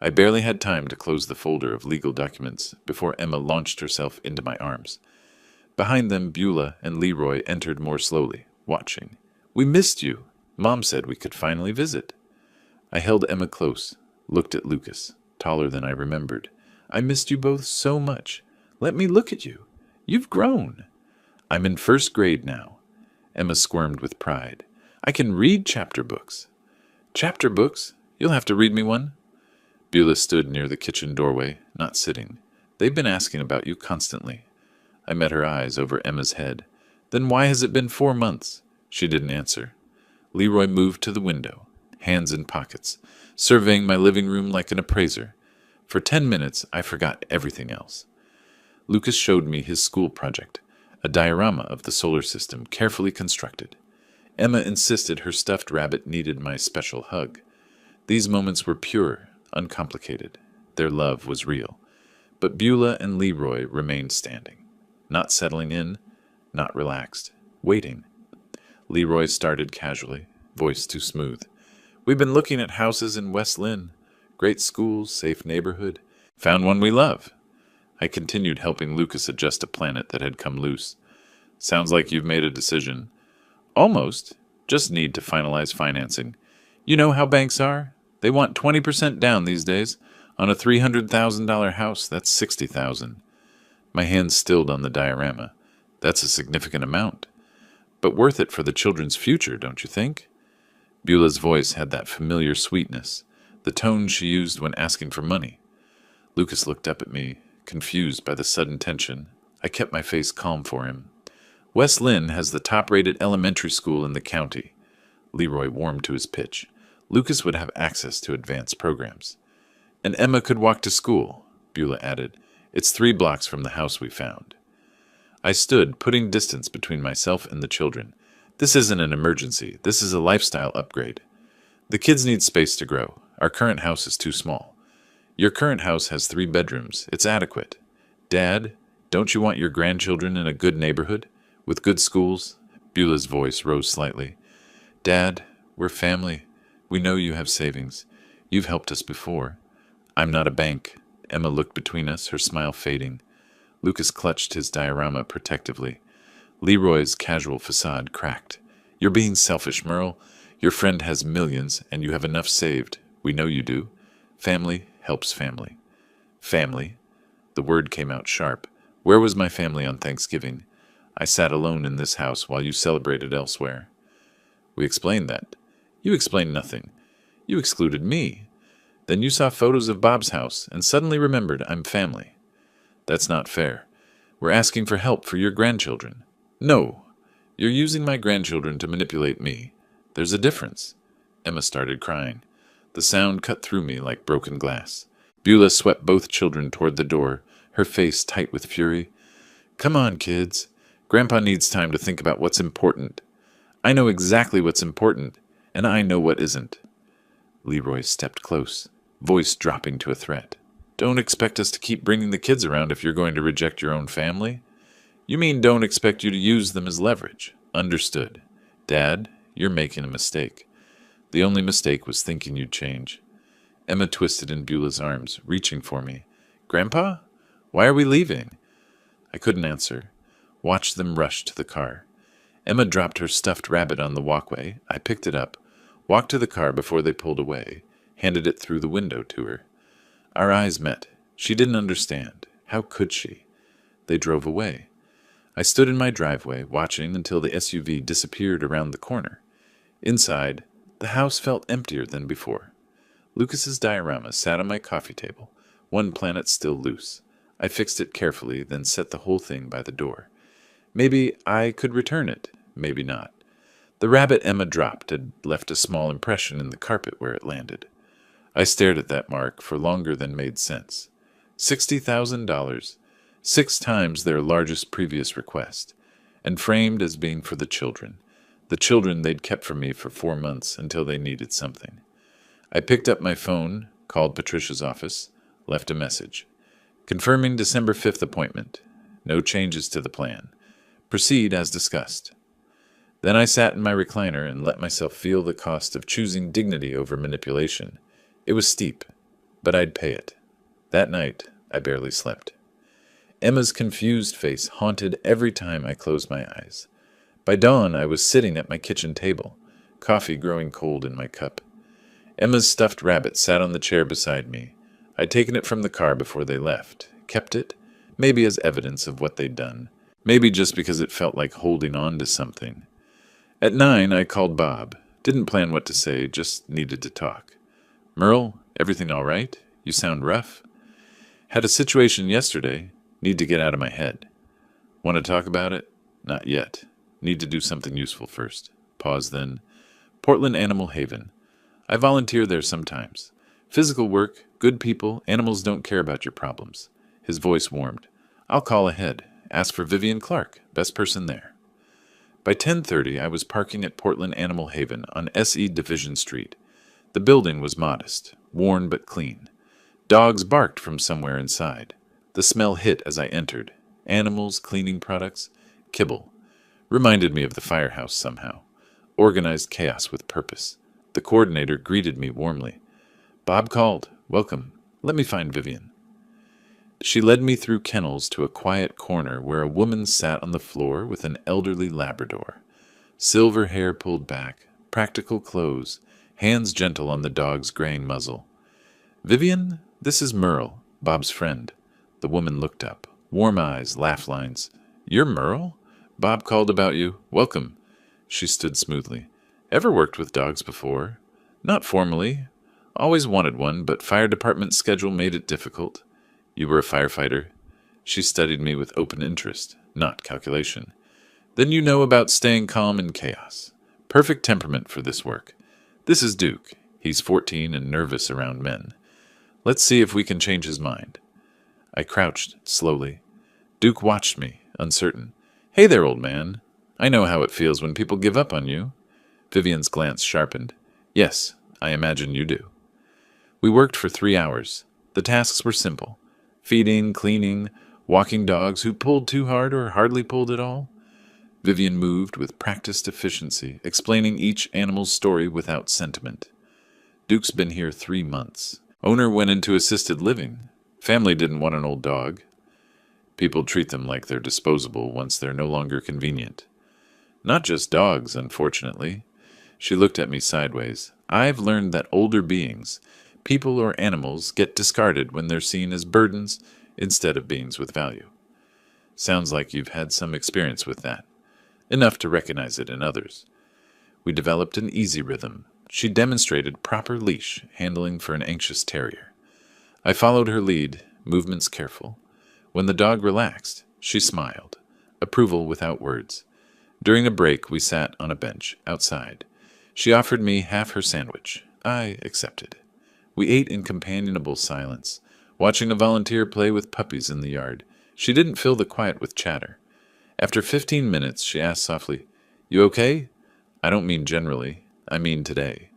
I barely had time to close the folder of legal documents before Emma launched herself into my arms. Behind them, Beulah and Leroy entered more slowly, watching. "We missed you. Mom said we could finally visit." I held Emma close, looked at Lucas, taller than I remembered. "I missed you both so much. Let me look at you. You've grown." "I'm in 1st grade now." Emma squirmed with pride. "I can read chapter books." "Chapter books? You'll have to read me one." Beulah stood near the kitchen doorway, not sitting. "They've been asking about you constantly." I met her eyes over Emma's head. "Then why has it been 4 months?" She didn't answer. Leroy moved to the window, hands in pockets, surveying my living room like an appraiser. For 10 minutes, I forgot everything else. Lucas showed me his school project, a diorama of the solar system carefully constructed. Emma insisted her stuffed rabbit needed my special hug. These moments were pure, uncomplicated. Their love was real. But Beulah and Leroy remained standing, not settling in, not relaxed, waiting. Leroy started casually, voice too smooth. "We've been looking at houses in West Lynn. Great schools, safe neighborhood. Found one we love." I continued helping Lucas adjust a planet that had come loose. "Sounds like you've made a decision." "Almost. Just need to finalize financing. You know how banks are? They want 20% down these days. On a $300,000 house, that's $60,000. My hand stilled on the diorama. That's a significant amount. But worth it for the children's future, don't you think? Beulah's voice had that familiar sweetness, the tone she used when asking for money. Lucas looked up at me, confused by the sudden tension. I kept my face calm for him. West Lynn has the top-rated elementary school in the county. Leroy warmed to his pitch. Lucas would have access to advanced programs. And Emma could walk to school, Beulah added. It's 3 blocks from the house we found. I stood, putting distance between myself and the children. This isn't an emergency. This is a lifestyle upgrade. The kids need space to grow. Our current house is too small. Your current house has 3 bedrooms. It's adequate. Dad, don't you want your grandchildren in a good neighborhood? With good schools? Beulah's voice rose slightly. Dad, we're family. We know you have savings. You've helped us before. I'm not a bank. Emma looked between us, her smile fading. Lucas clutched his diorama protectively. Leroy's casual facade cracked. You're being selfish, Merle. Your friend has millions, and you have enough saved. We know you do. Family helps family. Family. The word came out sharp. Where was my family on Thanksgiving? I sat alone in this house while you celebrated elsewhere. We explained that. You explained nothing. You excluded me. Then you saw photos of Bob's house and suddenly remembered I'm family. That's not fair. We're asking for help for your grandchildren. No. You're using my grandchildren to manipulate me. There's a difference. Emma started crying. The sound cut through me like broken glass. Beulah swept both children toward the door, her face tight with fury. Come on, kids. Grandpa needs time to think about what's important. I know exactly what's important, and I know what isn't. Leroy stepped close, voice dropping to a threat. Don't expect us to keep bringing the kids around if you're going to reject your own family. You mean don't expect you to use them as leverage. Understood. Dad, you're making a mistake. The only mistake was thinking you'd change. Emma twisted in Beulah's arms, reaching for me. Grandpa? Why are we leaving? I couldn't answer. Watched them rush to the car. Emma dropped her stuffed rabbit on the walkway. I picked it up, walked to the car before they pulled away, handed it through the window to her. Our eyes met. She didn't understand. How could she? They drove away. I stood in my driveway, watching until the SUV disappeared around the corner. Inside, the house felt emptier than before. Lucas's diorama sat on my coffee table, one planet still loose. I fixed it carefully, then set the whole thing by the door. Maybe I could return it, maybe not. The rabbit Emma dropped had left a small impression in the carpet where it landed. I stared at that mark for longer than made sense. $60,000, 6 times their largest previous request, and framed as being for the children they'd kept from me for 4 months until they needed something. I picked up my phone, called Patricia's office, left a message. Confirming December 5th appointment. No changes to the plan. Proceed as discussed. Then I sat in my recliner and let myself feel the cost of choosing dignity over manipulation. It was steep, but I'd pay it. That night, I barely slept. Emma's confused face haunted every time I closed my eyes. By dawn, I was sitting at my kitchen table, coffee growing cold in my cup. Emma's stuffed rabbit sat on the chair beside me. I'd taken it from the car before they left, kept it, maybe as evidence of what they'd done, maybe just because it felt like holding on to something. At 9, I called Bob. Didn't plan what to say, just needed to talk. Merle, everything all right? You sound rough. Had a situation yesterday. Need to get out of my head. Want to talk about it? Not yet. Need to do something useful first. Pause then. Portland Animal Haven. I volunteer there sometimes. Physical work, good people, animals don't care about your problems. His voice warmed. I'll call ahead. Ask for Vivian Clark, best person there. By 10:30, I was parking at Portland Animal Haven on SE Division Street. The building was modest, worn but clean. Dogs barked from somewhere inside. The smell hit as I entered. Animals, cleaning products, kibble. Reminded me of the firehouse somehow. Organized chaos with purpose. The coordinator greeted me warmly. Bob called. Welcome. Let me find Vivian. She led me through kennels to a quiet corner where a woman sat on the floor with an elderly Labrador. Silver hair pulled back, practical clothes, hands gentle on the dog's graying muzzle. Vivian, this is Merle, Bob's friend. The woman looked up, Warm eyes, laugh lines. "You're Merle? Bob called about you. Welcome." She stood smoothly. "Ever worked with dogs before?" "Not formally. Always wanted one, but fire department schedule made it difficult." "You were a firefighter?" She studied me with open interest, not calculation. "Then you know about staying calm in chaos. Perfect temperament for this work. This is Duke. He's 14 and nervous around men. Let's see if we can change his mind." I crouched, slowly. Duke watched me, uncertain. "Hey there, old man. I know how it feels when people give up on you." Vivian's glance sharpened. "Yes, I imagine you do." We worked for 3 hours. The tasks were simple. Feeding, cleaning, walking dogs who pulled too hard or hardly pulled at all. Vivian moved with practiced efficiency, explaining each animal's story without sentiment. Duke's been here 3 months. Owner went into assisted living. Family didn't want an old dog. People treat them like they're disposable once they're no longer convenient. Not just dogs, unfortunately. She looked at me sideways. I've learned that older beings, people or animals, get discarded when they're seen as burdens instead of beings with value. Sounds like you've had some experience with that. Enough to recognize it in others. We developed an easy rhythm. She demonstrated proper leash handling for an anxious terrier. I followed her lead, movements careful. When the dog relaxed, she smiled. Approval without words. During a break, we sat on a bench outside. She offered me half her sandwich. I accepted. We ate in companionable silence, watching a volunteer play with puppies in the yard. She didn't fill the quiet with chatter. After 15 minutes, she asked softly, "You okay?" "I don't mean generally. I mean today."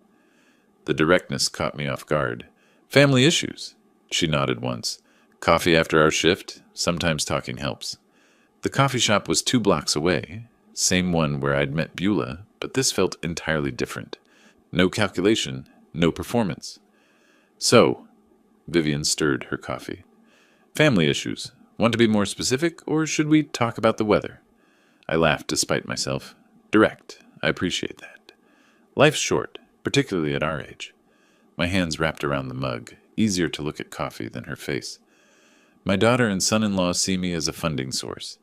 The directness caught me off guard. "Family issues." She nodded once. "Coffee after our shift? Sometimes talking helps." The coffee shop was 2 blocks away. Same one where I'd met Beulah, but this felt entirely different. No calculation, no performance. "So," Vivian stirred her coffee. "Family issues. Want to be more specific, or should we talk about the weather?" I laughed despite myself. Direct. I appreciate that. Life's short, particularly at our age. My hands wrapped around the mug, easier to look at coffee than her face. My daughter and son-in-law see me as a funding source.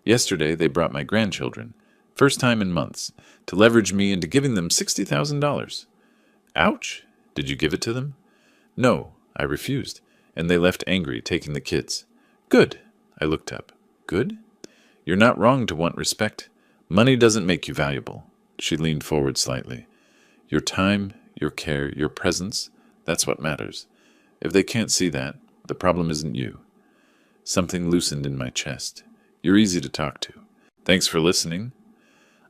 Yesterday they brought my grandchildren, first time in months, to leverage me into giving them $60,000. Ouch! Did you give it to them? No, I refused, and they left angry, taking the kids. Good. I looked up. Good? You're not wrong to want respect. Money doesn't make you valuable. She leaned forward slightly. Your time, your care, your presence, that's what matters. If they can't see that, the problem isn't you. Something loosened in my chest. You're easy to talk to. Thanks for listening.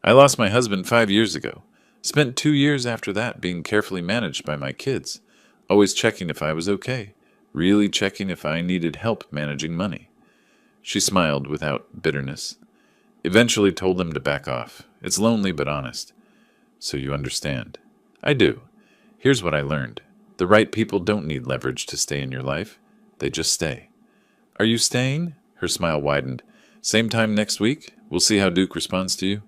I lost my husband 5 years ago. Spent 2 years after that being carefully managed by my kids, always checking if I was okay, really checking if I needed help managing money. She smiled without bitterness. Eventually told them to back off. It's lonely but honest. So you understand. I do. Here's what I learned. The right people don't need leverage to stay in your life. They just stay. Are you staying? Her smile widened. Same time next week? We'll see how Duke responds to you.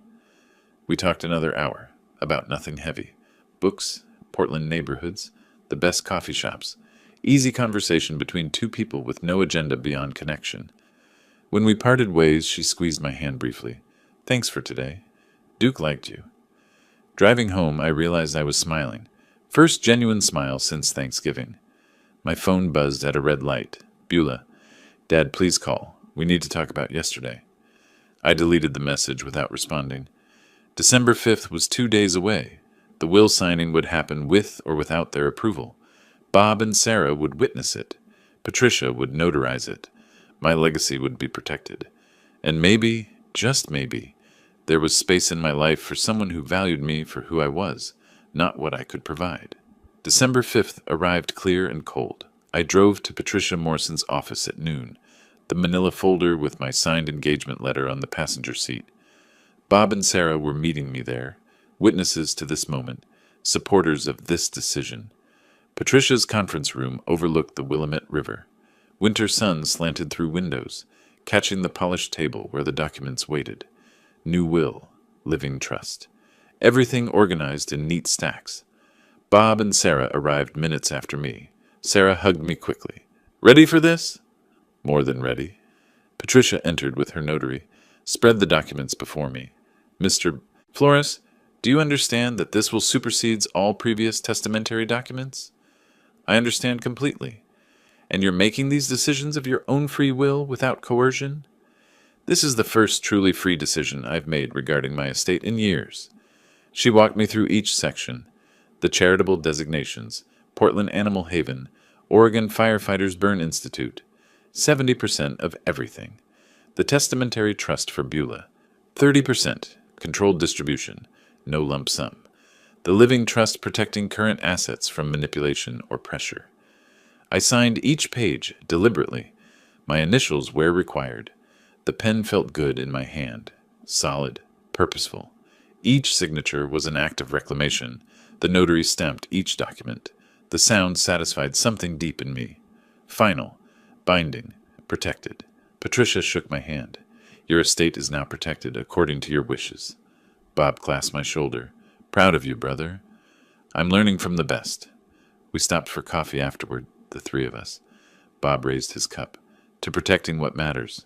We talked another hour, about nothing heavy. Books, Portland neighborhoods, the best coffee shops. Easy conversation between 2 people with no agenda beyond connection. When we parted ways, she squeezed my hand briefly. Thanks for today. Duke liked you. Driving home, I realized I was smiling. First genuine smile since Thanksgiving. My phone buzzed at a red light. Beulah. Dad, please call. We need to talk about yesterday. I deleted the message without responding. December 5th was 2 days away. The will signing would happen with or without their approval. Bob and Sarah would witness it. Patricia would notarize it. My legacy would be protected. And maybe, just maybe, there was space in my life for someone who valued me for who I was, not what I could provide. December 5th arrived clear and cold. I drove to Patricia Morrison's office at noon, the manila folder with my signed engagement letter on the passenger seat. Bob and Sarah were meeting me there, witnesses to this moment, supporters of this decision. Patricia's conference room overlooked the Willamette River. Winter sun slanted through windows, catching the polished table where the documents waited. New will, living trust. Everything organized in neat stacks. Bob and Sarah arrived minutes after me. Sarah hugged me quickly. Ready for this? More than ready. Patricia entered with her notary, spread the documents before me. Mr. Flores, do you understand that this will supersede all previous testamentary documents? I understand completely. And you're making these decisions of your own free will without coercion? This is the first truly free decision I've made regarding my estate in years. She walked me through each section: the charitable designations, Portland Animal Haven, Oregon Firefighters Burn Institute, 70% of everything, the testamentary trust for Beulah, 30%, controlled distribution, no lump sum, the living trust protecting current assets from manipulation or pressure. I signed each page deliberately, my initials where required. The pen felt good in my hand, solid, purposeful. Each signature was an act of reclamation. The notary stamped each document. The sound satisfied something deep in me. Final, binding, protected. Patricia shook my hand. Your estate is now protected according to your wishes. Bob clasped my shoulder. Proud of you, brother. I'm learning from the best. We stopped for coffee afterward, the three of us. Bob raised his cup. To protecting what matters.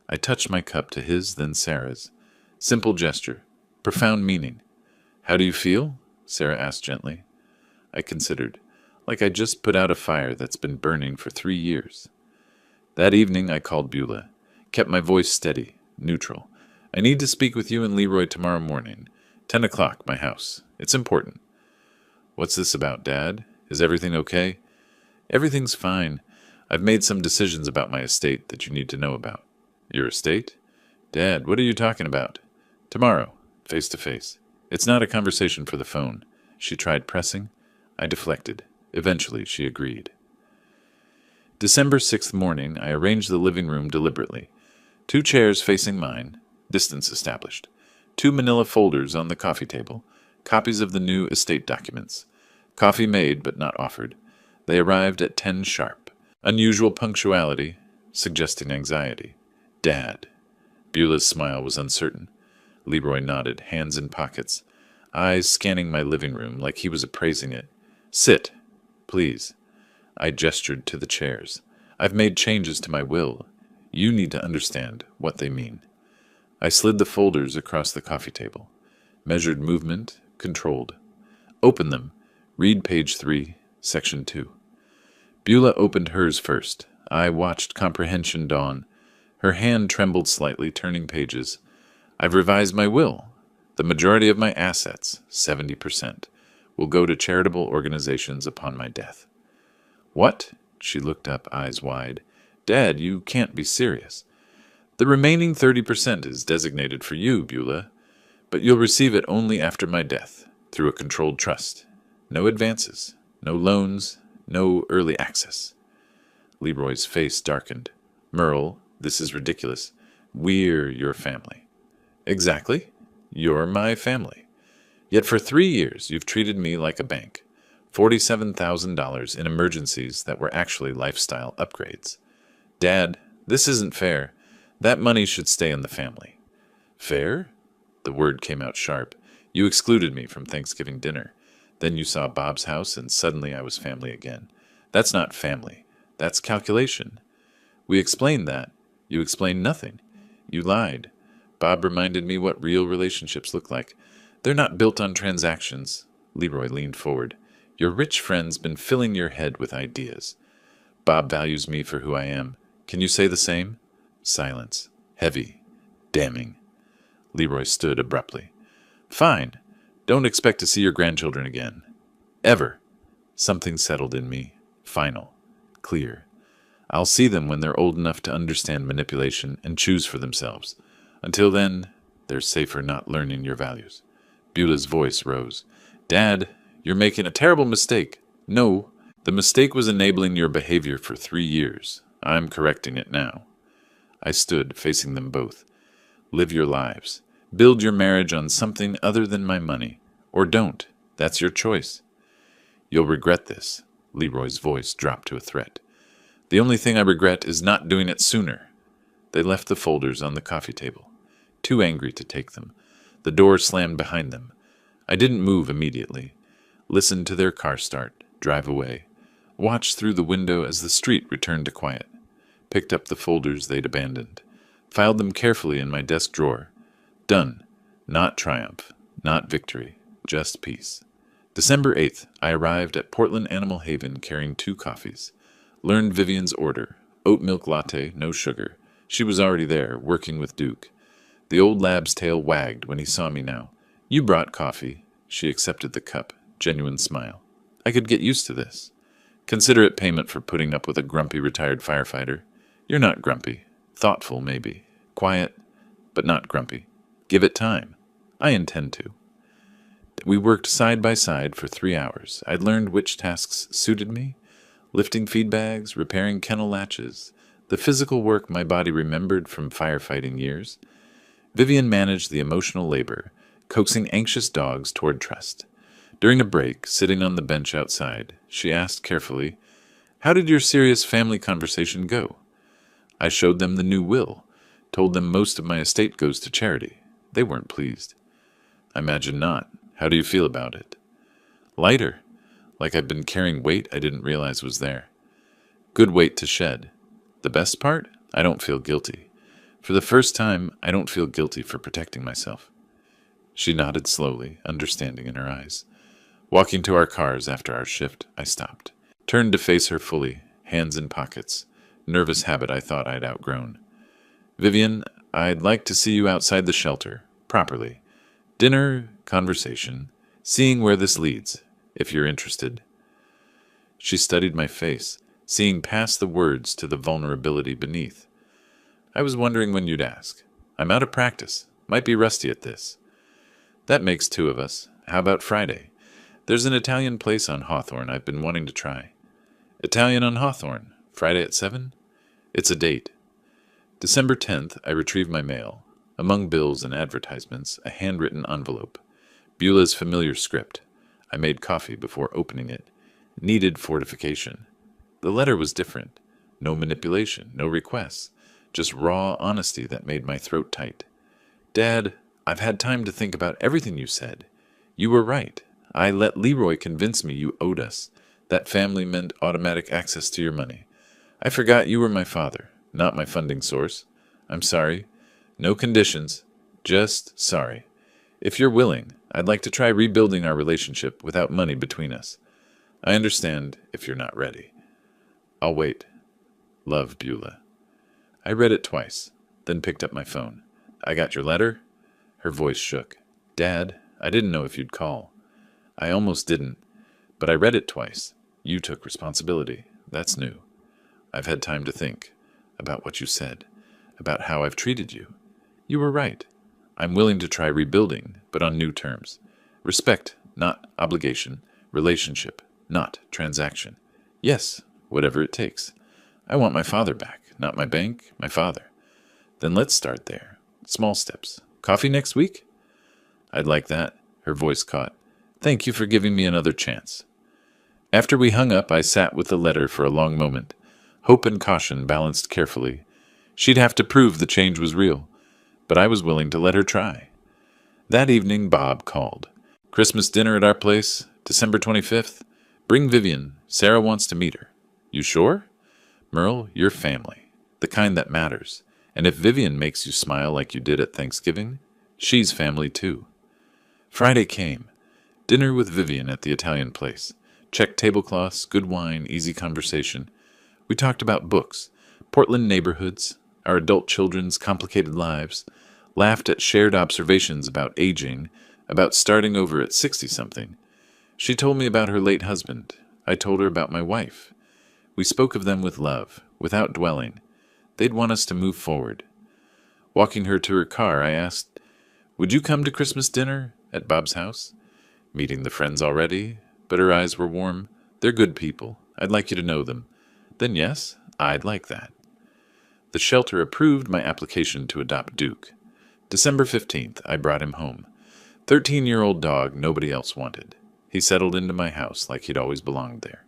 I touched my cup to his, then Sarah's. Simple gesture. Profound meaning. How do you feel? Sarah asked gently. I considered. Like I just put out a fire that's been burning for 3 years. That evening I called Beulah. Kept my voice steady, neutral. I need to speak with you and Leroy tomorrow morning. 10 o'clock, my house. It's important. What's this about, Dad? Is everything okay? Everything's fine. I've made some decisions about my estate that you need to know about. Your estate? Dad, what are you talking about? Tomorrow, face to face. It's not a conversation for the phone. She tried pressing. I deflected. Eventually, she agreed. December 6th morning, I arranged the living room deliberately. 2 chairs facing mine, distance established. 2 manila folders on the coffee table, copies of the new estate documents. Coffee made but not offered. They arrived at 10 sharp. Unusual punctuality, suggesting anxiety. Dad. Beulah's smile was uncertain. Leroy nodded, hands in pockets, eyes scanning my living room like he was appraising it. Sit, please. I gestured to the chairs. I've made changes to my will. You need to understand what they mean. I slid the folders across the coffee table. Measured movement, controlled. Open them. Read page 3, section 2. Beulah opened hers first. I watched comprehension dawn. Her hand trembled slightly, turning pages. I've revised my will. The majority of my assets, 70%, will go to charitable organizations upon my death. What? She looked up, eyes wide. Dad, you can't be serious. The remaining 30% is designated for you, Beulah, but you'll receive it only after my death, through a controlled trust. No advances, no loans, no early access. Leroy's face darkened. Merle, this is ridiculous. We're your family. Exactly. You're my family. Yet for 3 years you've treated me like a bank. $47,000 in emergencies that were actually lifestyle upgrades. Dad, this isn't fair. That money should stay in the family. Fair? The word came out sharp. You excluded me from Thanksgiving dinner. Then you saw Bob's house and suddenly I was family again. That's not family. That's calculation. We explained that. You explained nothing. You lied. Bob reminded me what real relationships look like. They're not built on transactions. Leroy leaned forward. Your rich friend's been filling your head with ideas. Bob values me for who I am. Can you say the same? Silence. Heavy. Damning. Leroy stood abruptly. Fine. Don't expect to see your grandchildren again. Ever. Something settled in me. Final. Clear. I'll see them when they're old enough to understand manipulation and choose for themselves. Until then, they're safer not learning your values. Beulah's voice rose. Dad, you're making a terrible mistake. No, the mistake was enabling your behavior for 3 years. I'm correcting it now. I stood, facing them both. Live your lives. Build your marriage on something other than my money. Or don't. That's your choice. You'll regret this. Leroy's voice dropped to a threat. The only thing I regret is not doing it sooner. They left the folders on the coffee table. Too angry to take them. The door slammed behind them. I didn't move immediately. Listened to their car start, drive away. Watched through the window as the street returned to quiet. Picked up the folders they'd abandoned. filed them carefully in my desk drawer. Done. Not triumph, not victory, just peace. December 8th, I arrived at Portland Animal Haven carrying 2 coffees. Learned Vivian's order. Oat milk latte, no sugar. She was already there, working with Duke. The old lab's tail wagged when he saw me now. You brought coffee. She accepted the cup. Genuine smile. I could get used to this. Consider it payment for putting up with a grumpy retired firefighter. You're not grumpy. Thoughtful, maybe. Quiet, but not grumpy. Give it time. I intend to. We worked side by side for 3 hours. I'd learned which tasks suited me. Lifting feed bags, repairing kennel latches. The physical work my body remembered from firefighting years. Vivian managed the emotional labor, coaxing anxious dogs toward trust. During a break, sitting on the bench outside, she asked carefully, "How did your serious family conversation go?" I showed them the new will, told them most of my estate goes to charity. They weren't pleased. I imagine not. How do you feel about it? Lighter, like I've been carrying weight I didn't realize was there. Good weight to shed. The best part? I don't feel guilty. For the first time, I don't feel guilty for protecting myself. She nodded slowly, understanding in her eyes. Walking to our cars after our shift, I stopped. Turned to face her fully, hands in pockets. Nervous habit I thought I'd outgrown. Vivian, I'd like to see you outside the shelter, properly. Dinner, conversation, seeing where this leads, if you're interested. She studied my face, seeing past the words to the vulnerability beneath. I was wondering when you'd ask. I'm out of practice. Might be rusty at this. That makes 2 of us. How about Friday? There's an Italian place on Hawthorne I've been wanting to try. Italian on Hawthorne, Friday at 7? It's a date. December 10th, I retrieved my mail. Among bills and advertisements, a handwritten envelope. Beulah's familiar script. I made coffee before opening it. Needed fortification. The letter was different. No manipulation, no requests. Just raw honesty that made my throat tight. Dad, I've had time to think about everything you said. You were right. I let Leroy convince me you owed us. That family meant automatic access to your money. I forgot you were my father, not my funding source. I'm sorry. No conditions. Just sorry. If you're willing, I'd like to try rebuilding our relationship without money between us. I understand if you're not ready. I'll wait. Love, Beulah. I read it twice, then picked up my phone. I got your letter? Her voice shook. Dad, I didn't know if you'd call. I almost didn't, but I read it twice. You took responsibility. That's new. I've had time to think about what you said, about how I've treated you. You were right. I'm willing to try rebuilding, but on new terms. Respect, not obligation. Relationship, not transaction. Yes, whatever it takes. I want my father back, not my bank, my father. Then let's start there. Small steps. Coffee next week? I'd like that. Her voice caught. Thank you for giving me another chance. After we hung up, I sat with the letter for a long moment. Hope and caution balanced carefully. She'd have to prove the change was real, but I was willing to let her try. That evening, Bob called. Christmas dinner at our place, December 25th. Bring Vivian. Sarah wants to meet her. You sure? Merle, you're family, the kind that matters. And if Vivian makes you smile like you did at Thanksgiving, she's family too. Friday came. Dinner with Vivian at the Italian place. Checked tablecloths, good wine, easy conversation. We talked about books, Portland neighborhoods, our adult children's complicated lives, laughed at shared observations about aging, about starting over at 60-something. She told me about her late husband. I told her about my wife. We spoke of them with love, without dwelling. They'd want us to move forward. Walking her to her car, I asked, "Would you come to Christmas dinner at Bob's house?" Meeting the friends already, but her eyes were warm. They're good people. I'd like you to know them. Then yes, I'd like that. The shelter approved my application to adopt Duke. December 15th, I brought him home. 13-year-old dog nobody else wanted. He settled into my house like he'd always belonged there.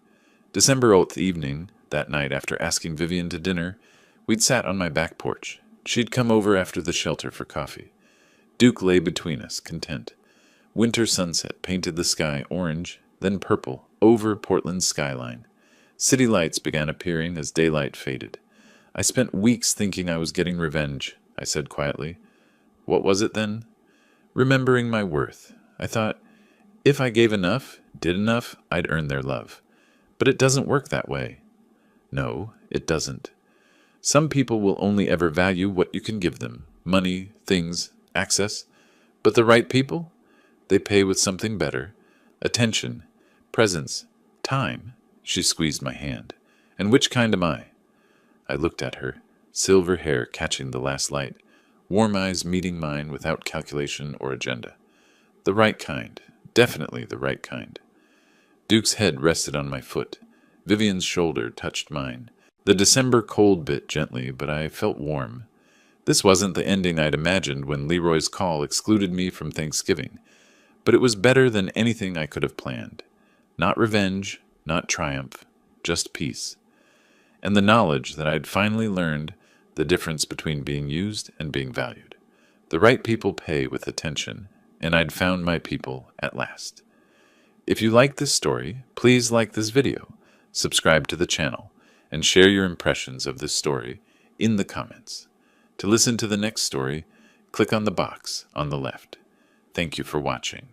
December 8th evening, that night after asking Vivian to dinner, we'd sat on my back porch. She'd come over after the shelter for coffee. Duke lay between us, content. Winter sunset painted the sky orange, then purple, over Portland's skyline. City lights began appearing as daylight faded. I spent weeks thinking I was getting revenge, I said quietly. What was it then? Remembering my worth. I thought, if I gave enough, did enough, I'd earn their love. But it doesn't work that way. No, it doesn't. Some people will only ever value what you can give them. Money, things, access. But the right people? They pay with something better. Attention, presence, time. She squeezed my hand. And which kind am I? I looked at her, silver hair catching the last light, warm eyes meeting mine without calculation or agenda. The right kind. Definitely the right kind. Duke's head rested on my foot. Vivian's shoulder touched mine. The December cold bit gently, but I felt warm. This wasn't the ending I'd imagined when Leroy's call excluded me from Thanksgiving, but it was better than anything I could have planned. Not revenge, not triumph, just peace. And the knowledge that I'd finally learned the difference between being used and being valued. The right people pay with attention, and I'd found my people at last. If you like this story, please like this video, subscribe to the channel, and share your impressions of this story in the comments. To listen to the next story, click on the box on the left. Thank you for watching.